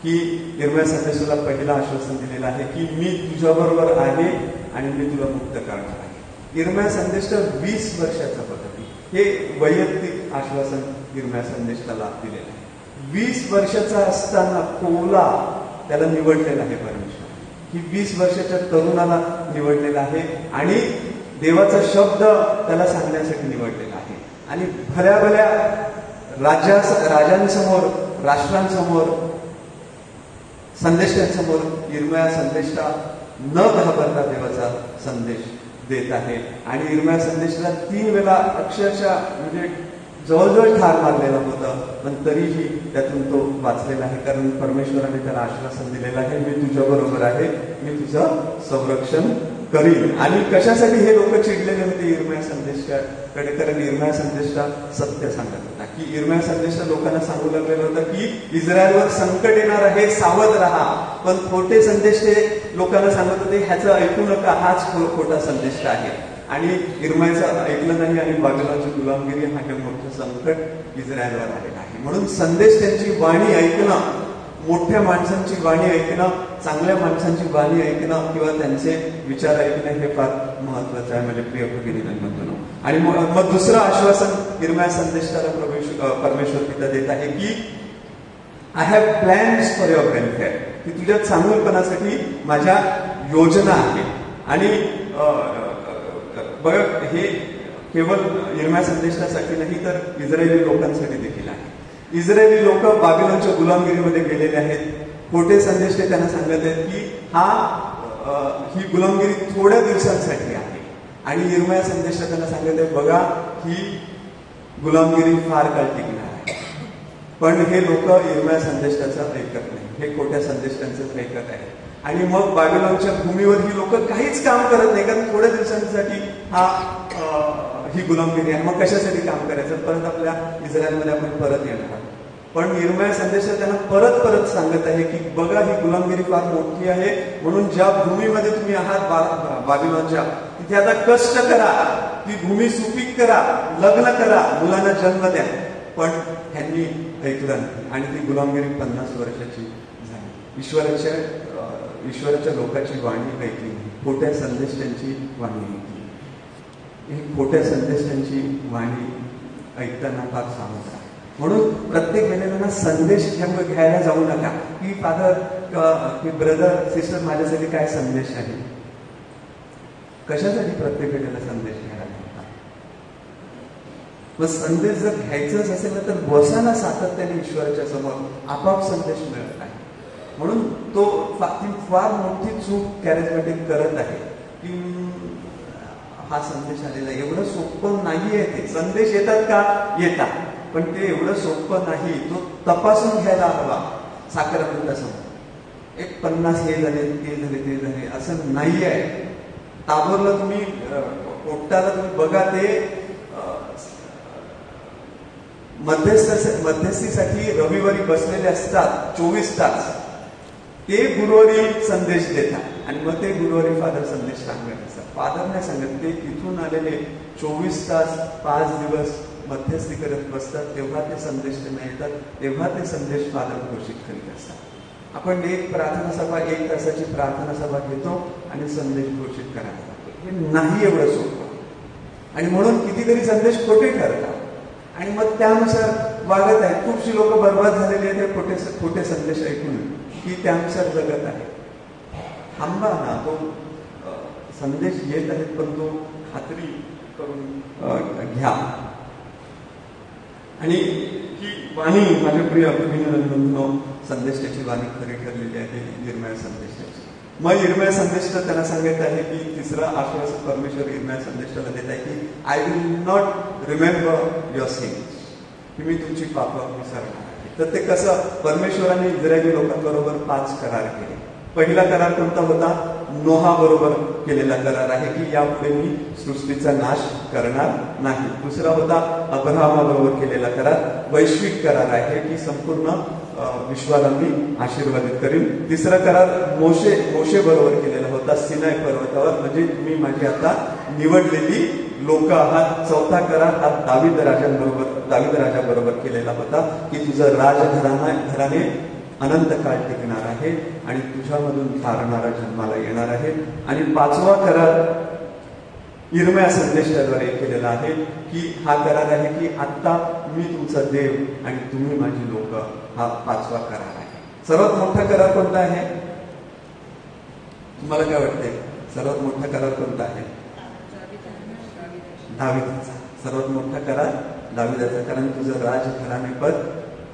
S2: की इर्मया संदेशाला पहिलं आश्वासन दिलेलं आहे की मी तुझ्याबरोबर आहे आणि मी तुला मुक्त करणार आहे. इर्मया संदेश 20 वर्षाचा पद्धती, हे वैयक्तिक आश्वासन इर्मया संदेशाला दिलेलं आहे. 20 वर्षाचा असताना कोला त्याला निवडलेला आहे परमेश्वर. ही 20 वर्षाच्या तरुणाला निवडलेला आहे आणि देवाचा शब्द त्याला सांगण्यासाठी निवडलेला आहे. आणि भल्या राजांसमोर, राष्ट्रांसमोर, संदेशांसमोर इर्मया संदेशा न घाबरता देवाचा संदेश देत आहे. आणि इर्मया संदेशाला 3 वेळा अक्षरशः म्हणजे जवळजवळ ठार मारलेला होता, पण तरीही त्यातून तो वाचलेला आहे. कारण परमेश्वराने त्याला आश्वासन दिलेलं आहे, मी तुझ्या बरोबर आहे, मी तुझं संरक्षण करीन. आणि कशासाठी हे लोक चिडलेले होते इर्मया संदेशाकडे? कारण इर्मया संदेशा सत्य सांगत होता. की इर्मया संदेशा लोकांना सांगू लागलेलं होतं की इस्रायलवर संकट येणार आहे, सावध राहा. पण खोटे संदेश ते लोकांना सांगत होते, ह्याचं ऐकू नका, हाच खोटा संदेश आहे. आणि इर्मयाचं ऐकलं नाही आणि बाबिलोनची गुलामगिरी हा मोठं संकट इस्रायलवर आलेलं आहे. म्हणून संदेश, त्यांची वाणी ऐकणं, मोठ्या माणसांची वाणी ऐकणं, चांगल्या माणसांची वाणी ऐकणं किंवा त्यांचे विचार ऐकणं हे फार महत्वाचं आहे म्हणजे प्रिय भगिनींनो. आणि मग दुसरं आश्वासन इर्मया संदेशाला परमेश्वर पिता देत आहे की I have plans for your welfare, की तुझ्या चांगुलपणासाठी माझ्या योजना आहे. आणि बघा, हे केवळ इर्मया संदेशासाठी नाही तर इस्रायली लोकांसाठी देखील आहे. इस्रायली लोक बाबिलोनच्या गुलामगिरीमध्ये गेलेले आहेत. खोटे संदेश ते त्यांना सांगत आहेत की ही गुलामगिरी थोड्या दिवसांसाठी आहे. आणि इर्मया संदेशात त्यांना सांगत आहे, बघा ही गुलामगिरी फार काळ टिकणार आहे. पण हे लोक इर्मया संदेशाचं ऐकत नाही, हे खोट्या संदेश त्यांचं ऐकत आहे. आणि मग बाबिलोनच्या भूमीवर ही लोक काहीच काम करत नाही, कारण थोड्या दिवसांसाठी ही गुलामगिरी आहे. मग कशासाठी काम करायचं? परत आपल्या इस्रायलमध्ये आपण परत येणार. पण इर्मया संदेशात त्यांना परत सांगत आहे की बघा ही गुलामगिरी फार मोठी आहे, म्हणून ज्या भूमीमध्ये तुम्ही आहात बाबिलोनच्या, तिथे आता कष्ट करा, ती भूमी सुपीक करा, लग्न करा, मुलांना जन्म द्या. पण ह्यांनी ऐकलं आणि ती गुलामगिरी 50 वर्षाची झाली. ईश्वराच्या लोकांची वाणी ऐकली, खोट्या संदेश त्यांची वाणी ऐकली. ही खोट्या संदेश त्यांची वाणी ऐकताना फार सावध राहा. म्हणून प्रत्येक वेळेला संदेश घ्यायला जाऊ नका की फादर की ब्रदर सिस्टर माझ्यासाठी काय संदेश आहे. कशासाठी प्रत्येक वेळेला संदेश घ्यायला लागतात? मग संदेश जर घ्यायचाच असेल ना तर बसा ना सातत्याने ईश्वराच्या समोर, आपाप संदेश मिळत आहे. म्हणून ती फार मोठी चूक कॅरिझमॅटिक करत आहे की हा संदेश आलेला एवढं सोपं नाहीये. ते संदेश येतात का? येतात, पण ते एवढं सोपं नाही. तो तपासून घ्यायला हवा. साखरपुड्यासमोर एक 50 हे झाले, ते झाले, ते झाले असं नाही आहे. ताबोरला तुम्ही पोट्टाला तुम्ही बघा, ते मध्यस्थीसाठी रविवारी बसलेले असतात 24 तास. ते गुरुवारी संदेश देतात आणि मग ते गुरुवारी फादर संदेश सांगत असतात. फादर नाही सांगत, ते तिथून आलेले 24 तास 5 दिवस मध्यस्थी करत बसतात, तेव्हा ते संदेश त्यांना येतात, तेव्हा ते संदेश फादर घोषित करीत असतात. आपण एक प्रार्थना सभा 1 तासाची प्रार्थना सभा घेतो आणि संदेश घोषित करायला लागतो. हे नाही एवढं सोपं. आणि म्हणून कितीतरी संदेश खोटे ठरतात आणि मग त्यानुसार वागत आहेत. खूपशी लोक बर्बाद झालेली आहेत ते खोटे संदेश ऐकून, की त्यानुसार जगत आहे. थांबा ना, तो संदेश येत आहेत पण तो खात्री करून घ्या. आणि ही वाणी माझ्या प्रिय अभिनंदनो संदेशाची वाणी खरी ठरलेली आहे निर्मय संदेशाची. मग निर्मय संदेश त्यांना सांगत आहे की तिसरा आश्वासन परमेश्वर निर्मय संदेशाला देत आहे की I will not remember your since, की मी तुमची पापं विसरणार आहे. तर ते कसं, परमेश्वराने इस्रायली लोकांबरोबर 5 करार केले. पहिला करार कोणता होता? नोहा बरोबर केलेला करार आहे की यापुढे मी सृष्टीचा नाश करणार नाही. दुसरा होता अब्राहमाबरोबर केलेला करार, वैश्विक करार आहे की संपूर्ण विश्वाला मी आशीर्वादित करीन. तिसरा करार मोशे बरोबर केलेला होता सिनाई पर्वतावर, म्हणजे तुम्ही माझी आता निवडलेली लोक आहात. चौथा करार हा दावीद राजाबरोबर केलेला होता की तुझं राजघराणे अनंत काळ टिकणार आहे आणि तुझ्यामधून तारणारा जन्माला येणार आहे. आणि 5वा करार इर्मया संदेशाद्वारे केलेला आहे की हा करार आहे की आता मी तुमचा देव आणि तुम्ही माझी लोक. हा 5वा करार आहे. सर्वात मोठा करार कोणता आहे? तुम्हाला काय वाटते? सर्वात मोठा करार कोणता आहे? दाविदाचा. सर्वात मोठा करार दाविदाचा, कारण तुझं राजघराणे पद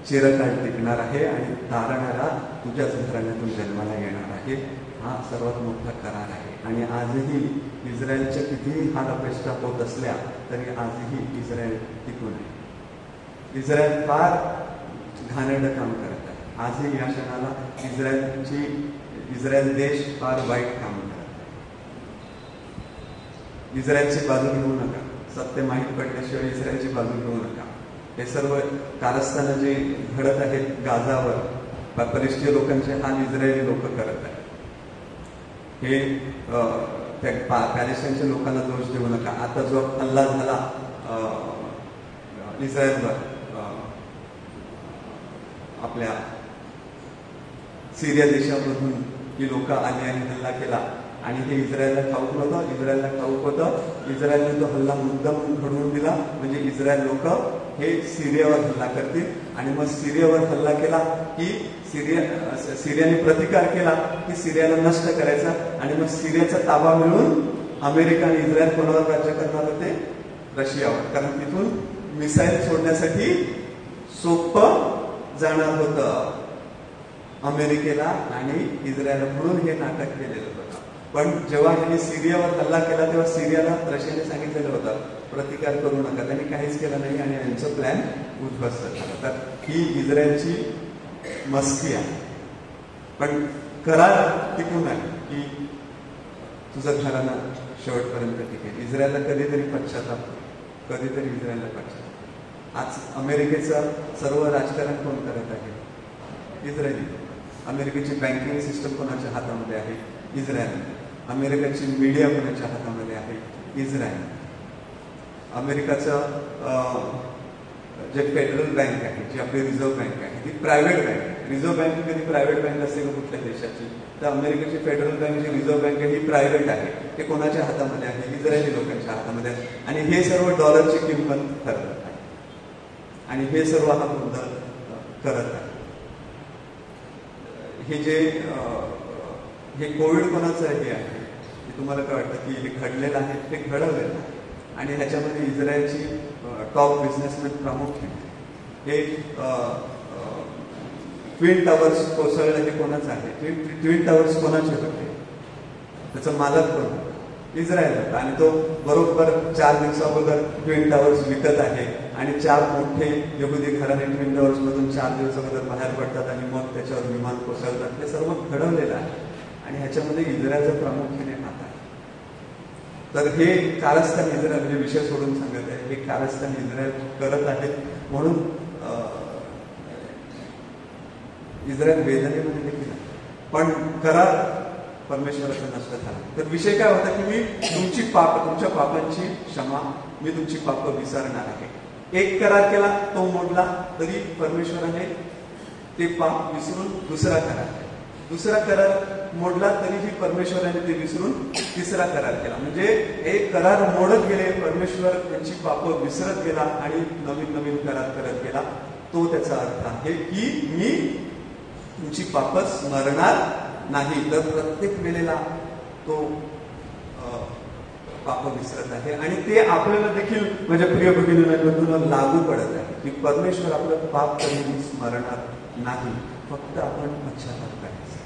S2: चिरकाळ टिकणार आहे आणि तारणारा तुझ्याच घराण्यातून जन्माला येणार आहे. हा सर्वात मोठा करार आहे. आणि आजही इस्रायलच्या कितीही हाल अपेक्षा होत असल्या तरी आजही इस्रायल टिकून आहे. इस्रायल फार घाणेरडं काम करत आहे. आजही या क्षणाला इस्रायल देश फार वाईट काम करत आहे. इस्रायलची बाजू घेऊ नका. सत्य माहीत पडल्याशिवाय इस्रायलची बाजू घेऊ नका. हे सर्व कारस्थानं जे घडत आहेत गाझावर, पॅलेस्टीन लोकांचे हाल इस्रायली लोक करत आहेत. हे त्या पॅलेस्टाईनच्या लोकांना दोष देऊ नका. आता जो हल्ला झाला इस्रायलवर, आपल्या सिरिया देशामधून ही लोक आली आणि हल्ला केला आणि हे इस्रायलला ठाऊक नव्हतं. इस्रायलला ठाऊक होतं. इस्रायलने तो हल्ला मुद्दाम घडवून दिला, म्हणजे इस्रायल लोक हे सिरियावर हल्ला करतील. आणि मग सिरियावर हल्ला केला की सिरियाने प्रतिकार केला की सिरियाला नष्ट करायचा. आणि मग सिरियाचा ताबा मिळून अमेरिका आणि इस्रायल कोणावर राज्य करणार होते? रशियावर. कारण तिथून मिसाईल सोडण्यासाठी सोपं जाणार होतं अमेरिकेला आणि इस्रायल, म्हणून हे नाटक केलेलं होतं. पण जेव्हा त्यांनी सिरियावर हल्ला केला तेव्हा सिरियाला रशियाने सांगितलेलं होतं प्रतिकार करू नका. त्यांनी काहीच केलं नाही आणि यांचं प्लॅन उद्ध्वस्त झाला. तर ही इस्रायलची मस्ती आहे. पण करार टिकून आहे की तुझं घराणं शेवटपर्यंत टिकेल. इस्रायलला कधीतरी पश्चाताप, कधीतरी इस्रायलला पश्चाताप. आज अमेरिकेचं सर्व राजकारण कोण करत आहे? इस्रायली. अमेरिकेची बँकिंग सिस्टम कोणाच्या हातामध्ये आहे? इस्रायल. अमेरिकेची मीडिया कोणाच्या हातामध्ये आहे? इस्रायल. अमेरिकाचं जे फेडरल बँक आहे, जी आपली रिझर्व्ह बँक आहे, ती प्रायव्हेट बँक आहे. रिझर्व्ह बँक कधी प्रायव्हेट बँक असते का कुठल्या देशाची? तर अमेरिकेची फेडरल बँक जी रिझर्व्ह बँक आहे ही प्रायव्हेट आहे. ते कोणाच्या हातामध्ये आहे? इस्रायली लोकांच्या हातामध्ये आहे. आणि हे सर्व डॉलरची किंमत ठरवत आहे आणि हे सर्व हा गोंधळ करत आहे. हे कोविड कोणाचं हे आहे? तुम्हाला काय वाटतं की हे घडलेलं आहे? ते घडवलेलं आहे. आणि ह्याच्यामध्ये इस्रायलची टॉप बिझनेसमॅन प्रामुख्याने हे ट्विन टावर्स कोसळलं हे कोणाचं आहे? ट्विन टावर्स कोणाचे होते? त्याचा मालक कोण? इस्रायल होता. आणि तो बरोबर 4 दिवसाअगोदर ट्विन टावर्स विकत आहे आणि 4 मोठे यहुदी घराणे ट्विन टावर्स मधून 4 दिवस अगोदर बाहेर पडतात आणि मग त्याच्यावर विमान कोसळतात. हे सर्व घडवलेलं आहे आणि ह्याच्यामध्ये इस्रायलचा प्रामुख्याने हात आहे. तर हे कारस्थान इस्रायल, म्हणजे विषय सोडून सांगत आहे, हे कारस्थान इस्रायल करत आहेत. म्हणून इस्रायल वेदनेमध्ये देखील आहे. पण करार परमेश्वराचा नष्ट झाला. तर विषय काय होता की मी तुमच्या पापांची क्षमा, मी तुमची पाप विसरणार आहे. एक करार केला, तो मोडला, तरी परमेश्वराने ते पाप विसरून दुसरा करार मोडला, तरीही परमेश्वराने ते विसरून तिसरा करार केला. म्हणजे एक करार मोडत गेले, परमेश्वर त्यांची पाप विसरत गेला आणि नवीन करार करत गेला. तो त्याचा अर्थ आहे की मी तुमची पाप स्मरणार नाही. तर प्रत्येक वेळेला तो पाप विसरत आहे आणि ते आपल्याला देखील माझ्या प्रिय भगिनींना लागू पडत आहे की परमेश्वर आपलं पाप कधीही स्मरणार नाही, फक्त आपण पश्चाताप करायचा.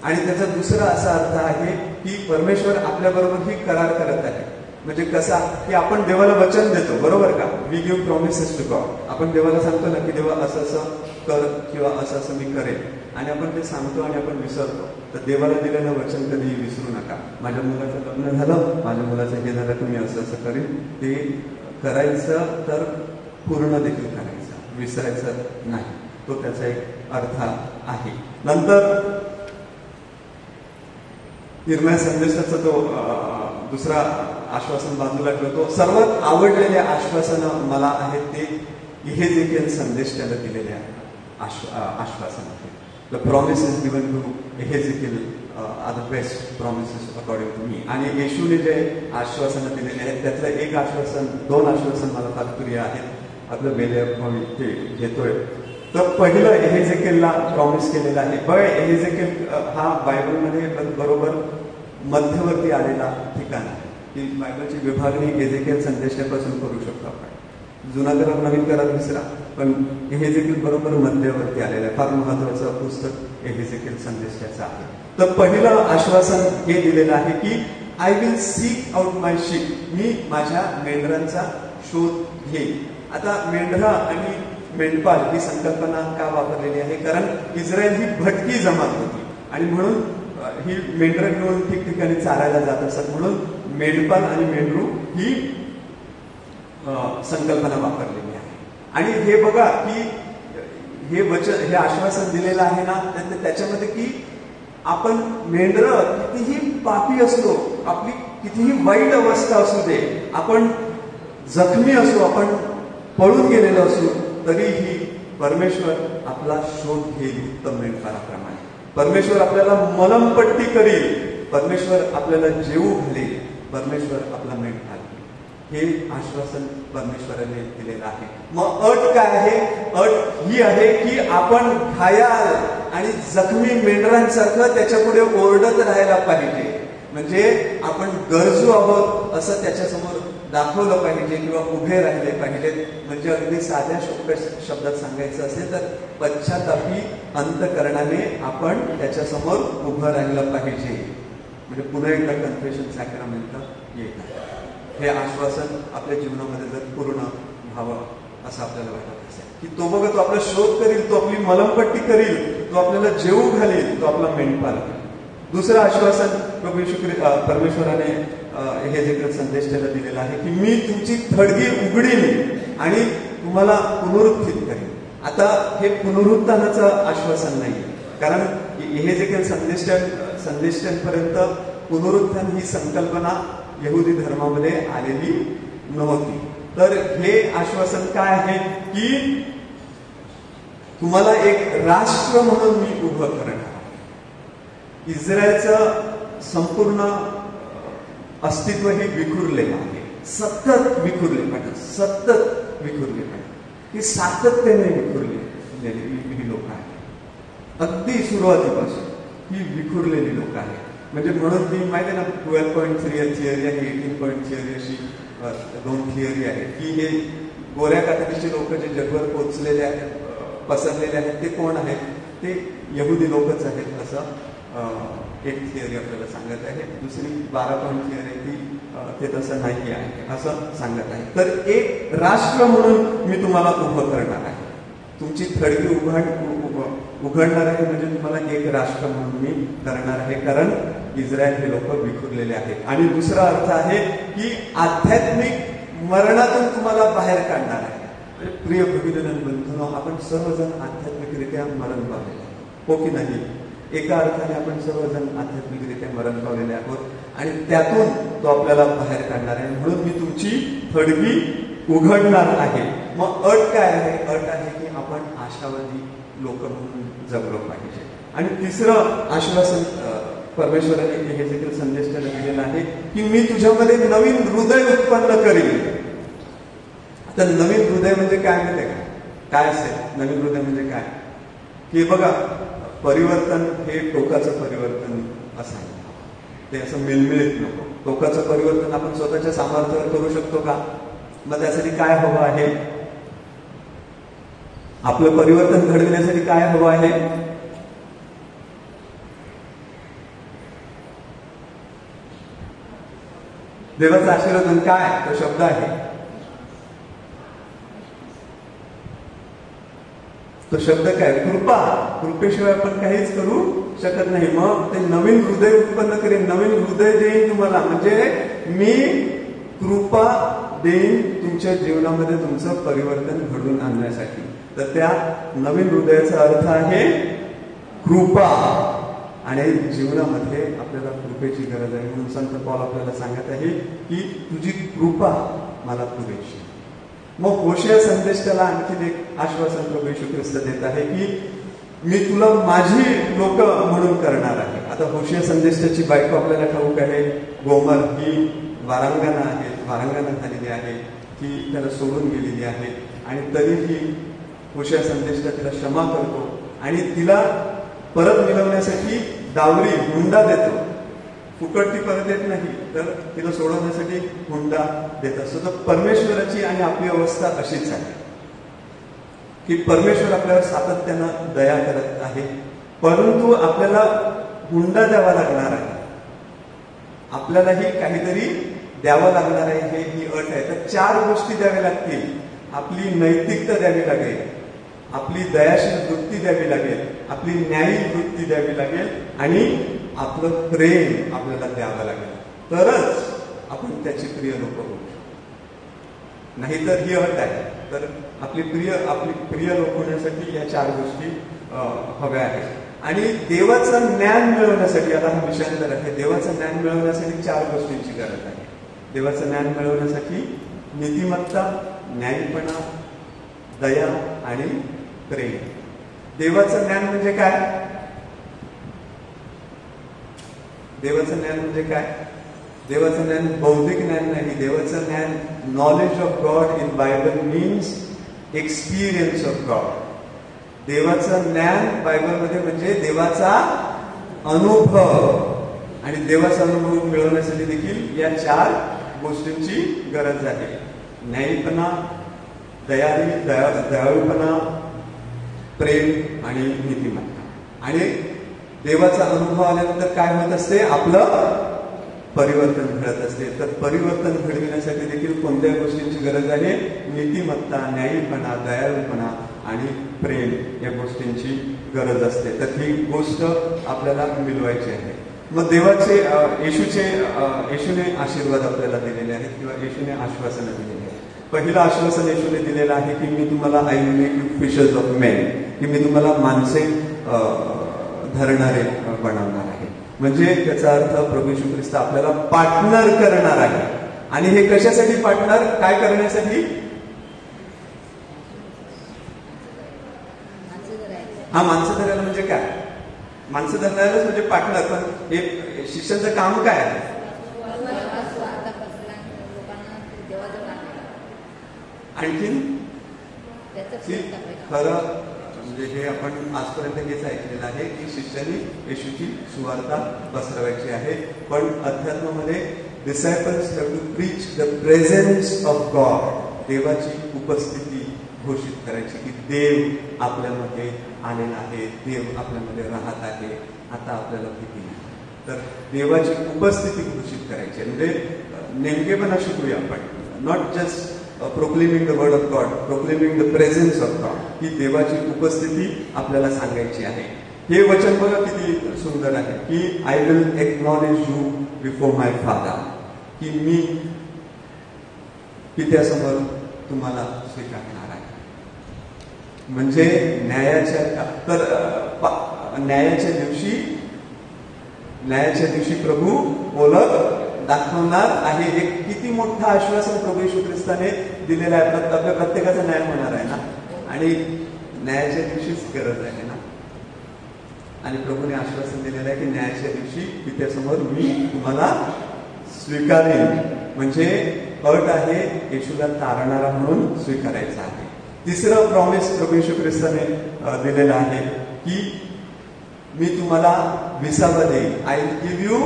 S2: आणि त्याचा दुसरा असा अर्थ आहे की परमेश्वर आपल्या बरोबर ही करार करत आहे. म्हणजे कसा की आपण देवाला वचन देतो, बरोबर का? We give promises to God. आपण देवाला सांगतो ना की देवा असं कर किंवा असं मी करेन, आणि आपण ते सांगतो आणि आपण विसरतो. तर देवाला दिलेलं वचन कधीही विसरू नका. माझ्या मुलाचं लग्न झालं, माझ्या मुलाचं हे झालं, तुम्ही असं करेन, ते करायचं तर पूर्ण देखील करायचं, विसरायचं नाही. तो त्याचा एक अर्थ आहे. नंतर निर्मय संदेशाचा तो दुसरा आश्वासन बाजूला ठेवतो. सर्वात आवडलेले आश्वासन मला आहेत ते यहेजकेल संदेश त्याला दिलेले आश्वासन आहे. द प्रॉमिसेस गिवन टू यहेजकेल are the best promises according to me. आणि येशूने जे आश्वासन दिलेले आहेत त्यातलं एक आश्वासन, 2 आश्वासन मला फार प्रिय आहेत. आपलं बेले ते घेतोय. तर पहिलं यहेजकेलला प्रॉमिस केलेलं आहे. बघ, यहेजकेल हा बायबलमध्ये बरोबर मध्यवर्ती आलेला ठिकाण आहे की बायबलची विभागणी यहेजकेल संदेशापासून करू शकतो आपण. जुना करार नवीन करार विसरा, पण यहेजकेल बरोबर मध्यवर्ती आलेलं आहे. फार महत्वाचं पुस्तक यहेजकेल संदेशाचं आहे. तर पहिलं आश्वासन हे दिलेलं आहे की I will seek out my sheep. मी माझ्या मेंढरांचा शोध घेईन. आता मेंढरा आणि मेंढपाल ही संकल्पना का वापरलेली आहे? कारण इस्रायल ही भटकी जमात होती आणि म्हणून ही मेंढरं घेऊन ठिकठिकाणी चारायला जात असत. म्हणून मेंढपाल आणि मेंढरू ही संकल्पना वापरलेली आहे. आणि हे बघा की हे आश्वासन दिलेलं आहे ना, त्याच्यामध्ये की आपण मेंढरं कितीही पापी असलो, आपली कितीही वाईट अवस्था असू दे, आपण जखमी असू, आपण पळून गेलेलो असू, तरीही परमेश्वर आपला शोध घेईल उत्तम मेंढपाळाप्रमाणे. परमेश्वर आपल्याला मलमपट्टी करील, परमेश्वर आपल्याला जेवू घालेल, परमेश्वर आपला मेंढपाळ. हे आश्वासन परमेश्वराने दिलेलं आहे. मग अट काय आहे? अट ही आहे की आपण घायाल आणि जखमी मेंढरांसारखं त्याच्या पुढे ओरडत राहायला पाहिजे. म्हणजे आपण गरजू आहोत असं त्याच्यासमोर दाखवलं पाहिजे किंवा उभे राहिले पाहिजेत. म्हणजे अगदी साध्या शब्दात सांगायचं असेल तर पश्चातापी अंतकरणाने आपण त्याच्यासमोर उभं राहिलं पाहिजे. म्हणजे पुन्हा एकदा कन्फेशन सॅक्रमेंट येत. हे आश्वासन आपल्या जीवनामध्ये जर पूर्ण व्हावं असं आपल्याला वाटत असेल की तो बघा, तो आपला शोध करील, तो आपली मलमपट्टी करील, तो आपल्याला जेवू घालेल, तो आपला मेंढपाळ. दुसरं आश्वासन परमेश्वराने हे जे संदेश त्याला दिलेला आहे की मी तुमची थडगी उघडीन आणि तुम्हाला पुनरुत्थित करेन. आता हे पुनरुत्थानाचं आश्वासन नाही, कारण हे जे काही संदेशांपर्यंत पुनरुत्थान ही संकल्पना यहुदी धर्मामध्ये आलेली नव्हती. तर हे आश्वासन काय आहे की तुम्हाला एक राष्ट्र म्हणून मी उभं करणार. इस्रायलचं संपूर्ण अस्तित्व हे विखुरलेलं आहे, सतत विखुरले पाहिजे, ही सातत्याने विखुरलेली ही लोक आहेत. अगदी सुरुवातीपासून ही विखुरलेली लोक आहेत. म्हणजे म्हणून ती माहिती आहे ना, 12.3 थिअरी आहे, 18 थिअरी, अशी 2 थिअरी आहेत की हे गोऱ्या कातडीचे लोक जे जगभर पोचलेले आहेत, पसरलेले आहेत ते कोण आहेत? ते यहुदी लोकच आहेत असं एक थिअरी आपल्याला सांगत आहे. दुसरी 12 पॉईंट थिअरी आहे ती ते तसं नाही आहे असं सांगत आहे. तर एक राष्ट्र म्हणून मी तुम्हाला उभं करणार आहे. तुमची थडगी उघडणार आहे म्हणजे तुम्हाला एक राष्ट्र म्हणून मी करणार आहे, कारण इस्रायल हे लोक विखुरलेले आहेत. आणि दुसरा अर्थ आहे की आध्यात्मिक मरणातून तुम्हाला बाहेर काढणार आहे. प्रिय भगिनी बंधूंनो, आपण सर्वजण आध्यात्मिकरित्या मरण पावलेले आहोत, हो की नाही? एका अर्थाने आपण सर्वजण आध्यात्मिकरित्या मरण पावलेले आहोत आणि त्यातून तो आपल्याला बाहेर काढणार आहे. म्हणून मी तुमची थडगी उघडणार आहे. मग अट काय आहे? अट आहे की आपण आशावादी लोक म्हणून जगलो पाहिजे. आणि तिसरं आश्वासन परमेश्वराने हे देखील संदेश त्याला दिलेला आहे की मी तुझ्यामध्ये नवीन हृदय उत्पन्न करेन. आता नवीन हृदय म्हणजे काय माहिती का? काय असेल नवीन हृदय म्हणजे काय? की बघा, परिवर्तन हे टोकाचं परिवर्तन असावं, ते असं मिळमिळीत नको. टोकाचं परिवर्तन आपण स्वतःच्या सामर्थ्यावर करू शकतो का? मग त्यासाठी काय हवं आहे? आपलं परिवर्तन घडविण्यासाठी काय हवं आहे? देवाचा आशीर्वाद काय? तो शब्द आहे. तो शब्द काय? कृपा. कृपेशिवाय आपण काहीच करू शकत नाही. मग ते नवीन हृदय उत्पन्न करेन, नवीन हृदय देईन तुम्हाला, म्हणजे मी कृपा देईन तुमच्या जीवनामध्ये तुमचं परिवर्तन घडवून आणण्यासाठी. तर त्या नवीन हृदयाचा अर्थ आहे कृपा. आणि जीवनामध्ये आपल्याला कृपेची गरज आहे. म्हणून संत पौल आपल्याला सांगत आहे की तुझी कृपा मला पुरेशी. मग होशेया संदेश त्याला आणखी एक आश्वासन प्रभू येशू ख्रिस्त देत आहे की मी तुला माझी लोक म्हणून करणार आहे. आता होशेया संदेश त्याची बायको आपल्याला ठाऊक आहे, गोमर ही वारांगना आहे, वारांगना झालेली आहे, ती त्याला सोडून गेलेली आहे. आणि तरीही होशेया संदेश तिला क्षमा करतो आणि तिला परत मिळवण्यासाठी दावरी हुंडा देतो. फुकट ती परत येत नाही, तर तिला सोडवण्यासाठी हुंडा देत असतो. तर परमेश्वराची आणि आपली अवस्था अशीच आहे की परमेश्वर आपल्यावर सातत्यानं दया करत आहे, परंतु आपल्याला हुंडा द्यावा लागणार आहे, आपल्यालाही काहीतरी द्यावं लागणार आहे. हे ही अट आहे. तर 4 गोष्टी द्याव्या लागतील. आपली नैतिकता द्यावी लागेल, आपली दयाशील वृत्ती द्यावी लागेल, आपली न्यायी वृत्ती द्यावी लागेल आणि आपलं प्रेम आपल्याला द्यावं लागेल. तरच आपण त्याची प्रिय लोक होऊ. नाहीतर ही अट आहे. तर आपली प्रिय लोक होण्यासाठी या 4 गोष्टी हव्या आहेत. आणि देवाचं ज्ञान मिळवण्यासाठी, आता हा विषयांतर आहे, देवाचं ज्ञान मिळवण्यासाठी 4 गोष्टींची गरज आहे. देवाचं ज्ञान मिळवण्यासाठी नीतिमत्ता, न्यायीपणा, दया आणि प्रेम. देवाचं ज्ञान म्हणजे काय? देवाचं ज्ञान म्हणजे काय? देवाचं ज्ञान बौद्धिक ज्ञान नाही. देवाचं ज्ञान, knowledge of God in Bible means experience of God. देवाचं ज्ञान बायबलमध्ये म्हणजे देवाचा अनुभव. आणि देवाचा अनुभव मिळवण्यासाठी देखील या 4 गोष्टींची गरज आहे. न्यायीपणा, दयाळूपणा, प्रेम आणि नीतिमत्ता. आणि देवाचा अनुभव आल्यानंतर काय होत असते? आपलं परिवर्तन घडत असते. तर परिवर्तन घडविण्यासाठी देखील कोणत्या गोष्टींची गरज आहे? नीतिमत्ता, न्यायीपणा, दयाळूपणा आणि प्रेम या गोष्टींची गरज असते. तर ही गोष्ट आपल्याला मिळवायची आहे. मग देवाचे येशूने आशीर्वाद आपल्याला दिलेले आहेत किंवा येशूने आश्वासनं दिलेली आहेत. पहिलं आश्वासन येशूने दिलेलं आहे की मी तुम्हाला I will make you fishers of men, की मी तुम्हाला माणसे धरणारे बनवणार आहे. म्हणजे त्याचा अर्थ प्रभू येशू ख्रिस्त आपल्याला पार्टनर करणार आहे. आणि हे कशासाठी पार्टनर? काय करण्यासाठी? हा, माणसं धरायला म्हणजे काय? माणसं धरणारच म्हणजे पार्टनर. पण हे शिष्याचं काम काय आहे? आणखीन खरं म्हणजे हे आपण आजपर्यंत हेच ऐकलेलं आहे की शिष्याने येशूची सुवार्ता पसरवायची आहे. पण अध्यात्मामध्ये disciples have to preach the presence of God. देवाची उपस्थिती, घोषित करायची की देव आपल्यामध्ये आलेला आहे, देव आपल्यामध्ये राहत आहे, आता आपल्याला भीती नाही. तर देवाची उपस्थिती घोषित करायची. म्हणजे नेमकेपणा शिकूया आपण. Not just proclaiming the word of God, proclaiming the presence of God. ही देवाची उपस्थिती आपल्याला सांगायची आहे. हे वचन बघा किती सुंदर आहे की I will acknowledge you before my father, की मी पित्यासमोर तुम्हाला स्वीकारणार आहे. म्हणजे न्यायाच्या दिवशी प्रभू ओळख दाखवणार आहे. एक किती मोठं आश्वासन प्रभू येशू ख्रिस्ताने दिलेलं आहे. आपल्या प्रत्येकाचा न्याय होणार आहे ना, आणि न्यायाच्या दिवशीच गरज आहे ना. आणि प्रभूने आश्वासन दिलेलं आहे की न्यायाच्या दिवशी पित्यासमोर मी तुम्हाला स्वीकारेन. म्हणजे अट आहे येशूला तारणारा म्हणून स्वीकारायचा आहे. तिसरं प्रॉमिस प्रभू येशू ख्रिस्ताने दिलेलं आहे की मी तुम्हाला विसावा देईन. I will give you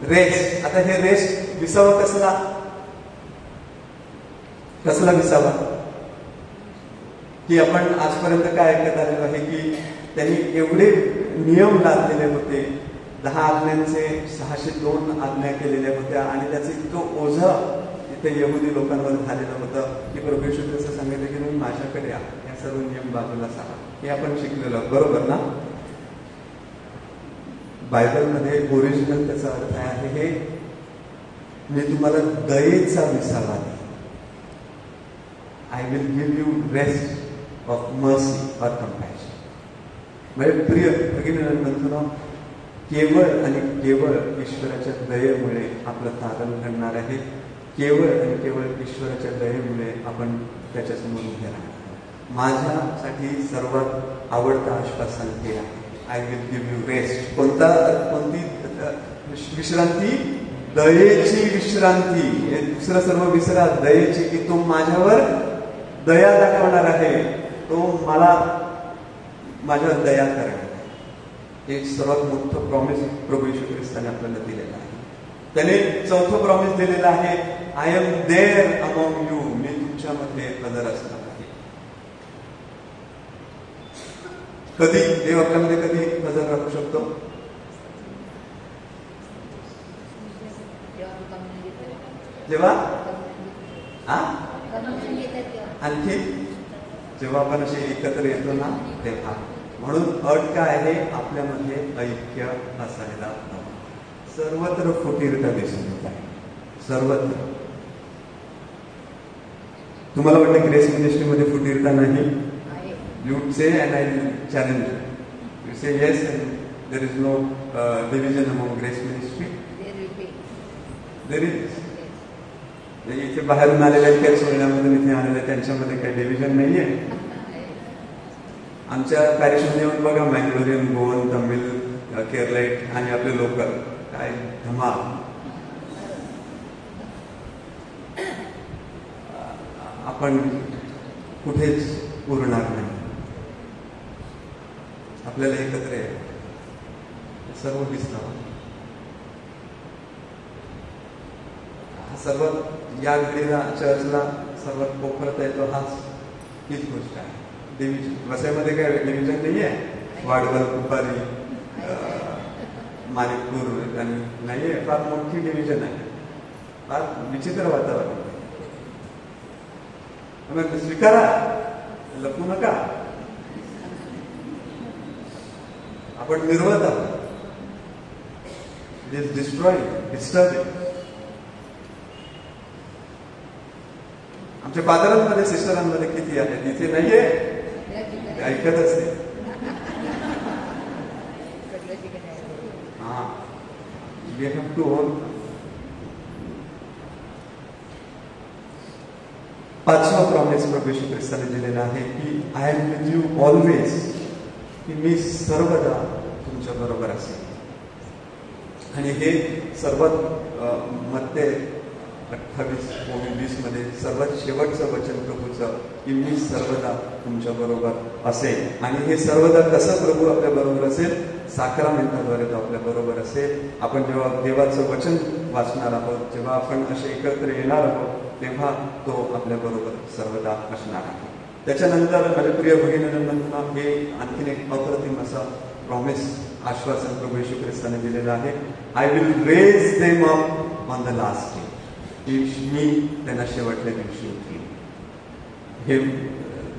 S2: rest. आता हे रेस्ट विसावा कसला विसावा? की आपण आजपर्यंत काय ऐकत आलेलो आहे की त्यांनी एवढे नियम लादलेले होते, 10 आज्ञांचे 602 आज्ञा केलेल्या होत्या, आणि त्याचं इतकं ओझं इथे यहुदी लोकांवर झालेलं होतं की प्रभू येशू ख्रिस्त सांगितलं की तुम्ही माझ्याकडे या, या सर्व नियम बाजूला सांगा. हे आपण शिकलेलो बरोबर ना. बायबलमध्ये ओरिजिनल त्याचा अर्थ आहे हे मी तुम्हाला दयेचा विसावा देईन. I will give you rest of mercy or compassion. म्हणजे प्रिय भगिनी बंधूंनो, केवळ आणि केवळ ईश्वराच्या दयेमुळे आपलं तारण घडणार आहे. केवळ आणि केवळ ईश्वराच्या दयेमुळे आपण त्याच्यासमोर उभे राहणार. माझ्यासाठी सर्वात आवडतं आश्वासन हे आहे, I will give you rest. कोणती विश्रांती? दयेची विश्रांती. हे दुसरं सर्व विसरा, दयेची, की तो माझ्यावर दया दाखवणार आहे, तो मला माझ्यावर दया करणार आहे. हे सर्वात मोठं प्रॉमिस प्रभू येशू ख्रिस्ताने आपल्याला दिलेलं आहे. त्याने चौथं प्रॉमिस दिलेलं आहे, I am there among you. मी तुमच्यामध्ये हजर असणार आहे. कधी देव आपल्यामध्ये कधी हजर राहू शकतो? जेव्हा आणखी जेव्हा आपण असे एकत्र येतो ना तेव्हा. म्हणून अट काय आहे? आपल्यामध्ये ऐक्य असायला हवं. सर्वत्र फुटीरता दिसून येत आहे, सर्वत्र. तुम्हाला वाटतं ग्रेस मिनिस्ट्रीमध्ये फुटीरता नाही? You say and I will challenge you. You say yes and there is no division among grace ministry. There is. इथे बाहेरून आलेल्या काही सोयऱ्यामधून इथे आलेल्या त्यांच्यामध्ये काही डिव्हिजन नाहीये. आमच्या कार्यक्रम येऊन बघा, मँगलोरियन, गोवन, तमिळ, केरलाईट आणि आपले लोकल, काय धमाल. आपण कुठेच उरणार नाही. आपल्याला एकत्र आहे सर्व दिसतं. सर्वात या घडीला चर्चला सर्वात पोखरता येतो हीच गोष्ट आहे, डिव्हिजन. वसईमध्ये काय डिव्हिजन नाही आहे. वाडवल, कुपारी, मालिकपूर आणि नाही आहे. फार मोठी डिव्हिजन आहे, फार विचित्र वातावरण. स्वीकारा, लपू नका. आपण निर्वत आहोत. It is destroying, disturbing. आमच्या पादरांमध्ये, सिस्टरांमध्ये किती आहे, तिथे नाहीये, ऐकत असते. हा, वी हॅव टू होल्ड. पाचवा प्रॉमिस प्रभू येशू ख्रिस्ताने दिलेला आहे की I am with you always, की मी सर्वदा तुमच्या बरोबर असेल. आणि हे सर्वात मध्य 28:20 मध्ये सर्वात शेवटचं वचन प्रभूचं, की मी सर्वदा तुमच्या बरोबर असेल. आणि हे सर्वदा कसं प्रभू आपल्या बरोबर असेल? साक्रामेंटाद्वारे तो आपल्या बरोबर असेल. आपण जेव्हा देवाचं वचन वाचणार आहोत, जेव्हा आपण असे एकत्र येणार आहोत, तेव्हा तो आपल्या बरोबर सर्वदा असणार आहे. त्याच्यानंतर माझ्या प्रिय भगिनींना हे आणखीन एक अप्रतिम असा प्रॉमिस आश्वासन प्रभू येशू ख्रिस्ताने दिलेलं आहे. I will raise them up on the last day. मी त्यांना शेवटल्या दिवशी उठवीन. हे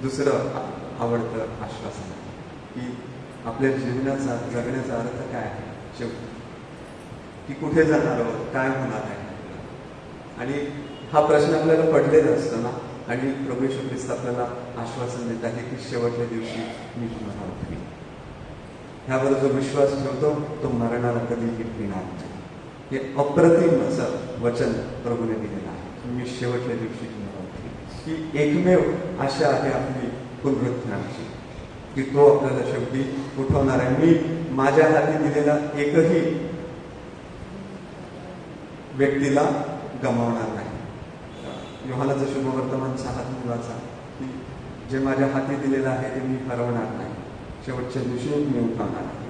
S2: दुसरं आवडतं आश्वासन आहे की आपल्या जीवनाचा जगण्याचा अर्थ काय आहे, शेवटी की कुठे जाणार आहोत, काय होणार आहे. आणि हा प्रश्न आपल्याला पडलेला असतो ना. आणि प्रभू येशू ख्रिस्त आपल्याला आश्वासन देत आहे की शेवटच्या दिवशी मी तुम्हाला उठवीन. ह्यावर जो विश्वास ठेवतो तो मरणाला कधीही भिणार नाही. हे अप्रतिम असं वचन प्रभूने दिलेलं आहे. मी शेवटच्या दिवशी तुम्हाला उठवीन. ही एकमेव आशा आहे आपली पुनरुत्थानाची की तो आपल्याला शेवटी उठवणार आहे. मी माझ्या हाती दिलेला एकही व्यक्तीला गमावणार नाही. योहानाचं शुभवर्तमान 6 वाचा की जे माझ्या हाती दिलेलं आहे ते मी हरवणार नाही, शेवटच्या दिवशी मी उठवणार आहे.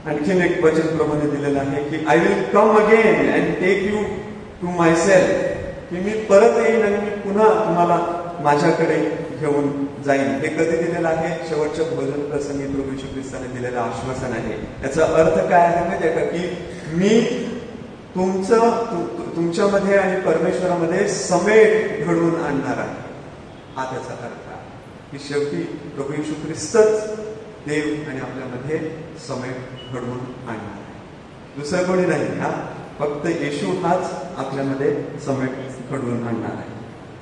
S2: आणखीन एक वचन प्रभूने दिलेलं आहे की I will come again and take you to myself. की मी परत येईन आणि मी पुन्हा तुम्हाला माझ्याकडे घेऊन जाईल. हे कधी दिलेलं आहे? शेवटच्या भोजन प्रसंगी प्रभू येशू ख्रिस्ताने दिलेलं आश्वासन आहे. याचा अर्थ काय आहे माहिती आहे का? की मी तुमच्यामध्ये आणि परमेश्वरामध्ये समेट घडवून आणणार आहे. हा त्याचा अर्थ आहे की शेवटी प्रभू येशू ख्रिस्तच देव आणि आपल्यामध्ये समेट घडवून आणणार आहे. दुसरं कोणी नाही. हा फक्त येशू हाच आपल्यामध्ये समेट घडवून आणणार आहे.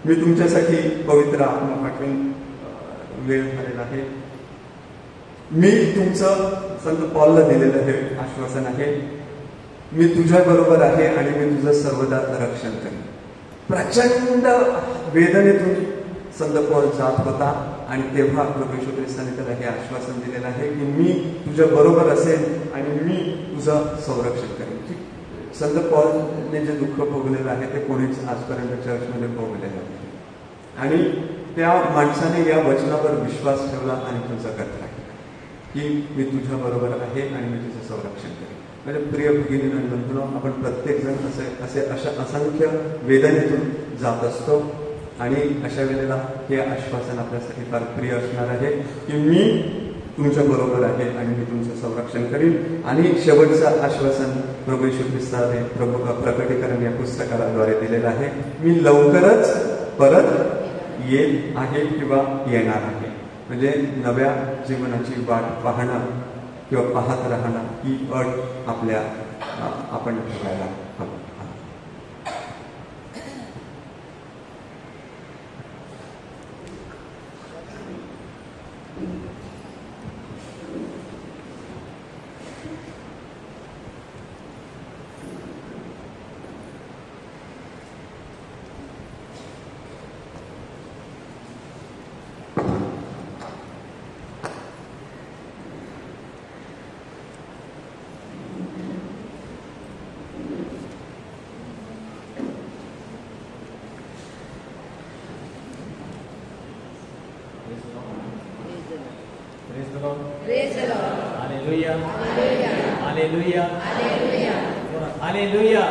S2: मी तुमच्यासाठी पवित्र आत्मा पाठवून वेळ झालेला आहे. मी तुमचं संत पॉलला दिलेलं हे आश्वासन आहे. मी तुझ्या बरोबर आहे आणि मी तुझं सर्वदा रक्षण करेन. प्रचंड वेदनेतून संत पॉल जात होता आणि तेव्हा प्रभू येशू ख्रिस्ताने त्याला हे आश्वासन दिलेलं आहे की मी तुझ्या बरोबर असेल आणि मी तुझं संरक्षण करेन. संत पॉलने जे दुःख भोगलेलं आहे ते कोणीच आजपर्यंत चर्चमध्ये भोगलेलं नाही. आणि त्या माणसाने या वचनावर विश्वास ठेवला आणि तो जगत राहिला की मी तुझ्या बरोबर आहे आणि मी तुझं संरक्षण करेन. म्हणजे प्रिय भगिनींनो, आपण प्रत्येक जण अशा असंख्य वेदनेतून जात असतो आणि अशा वेळेला हे आश्वासन आपल्यासाठी फार प्रिय असणार आहे की मी तुमच्या बरोबर आहे आणि मी तुमचं संरक्षण करीन. आणि शेवटचं आश्वासन प्रभू येशू ख्रिस्ताने प्रकटीकरण या पुस्तकाद्वारे दिलेलं आहे. मी लवकरच परत येत आहे किंवा येणार आहे. म्हणजे नव्या जीवनाची वाट पाहणं किंवा पाहत राहणं ही अट आपण ठेवायला हवी.
S3: Praise the Lord.
S1: Hallelujah.
S3: Hallelujah.
S1: Hallelujah.
S3: Hallelujah.
S1: Hallelujah.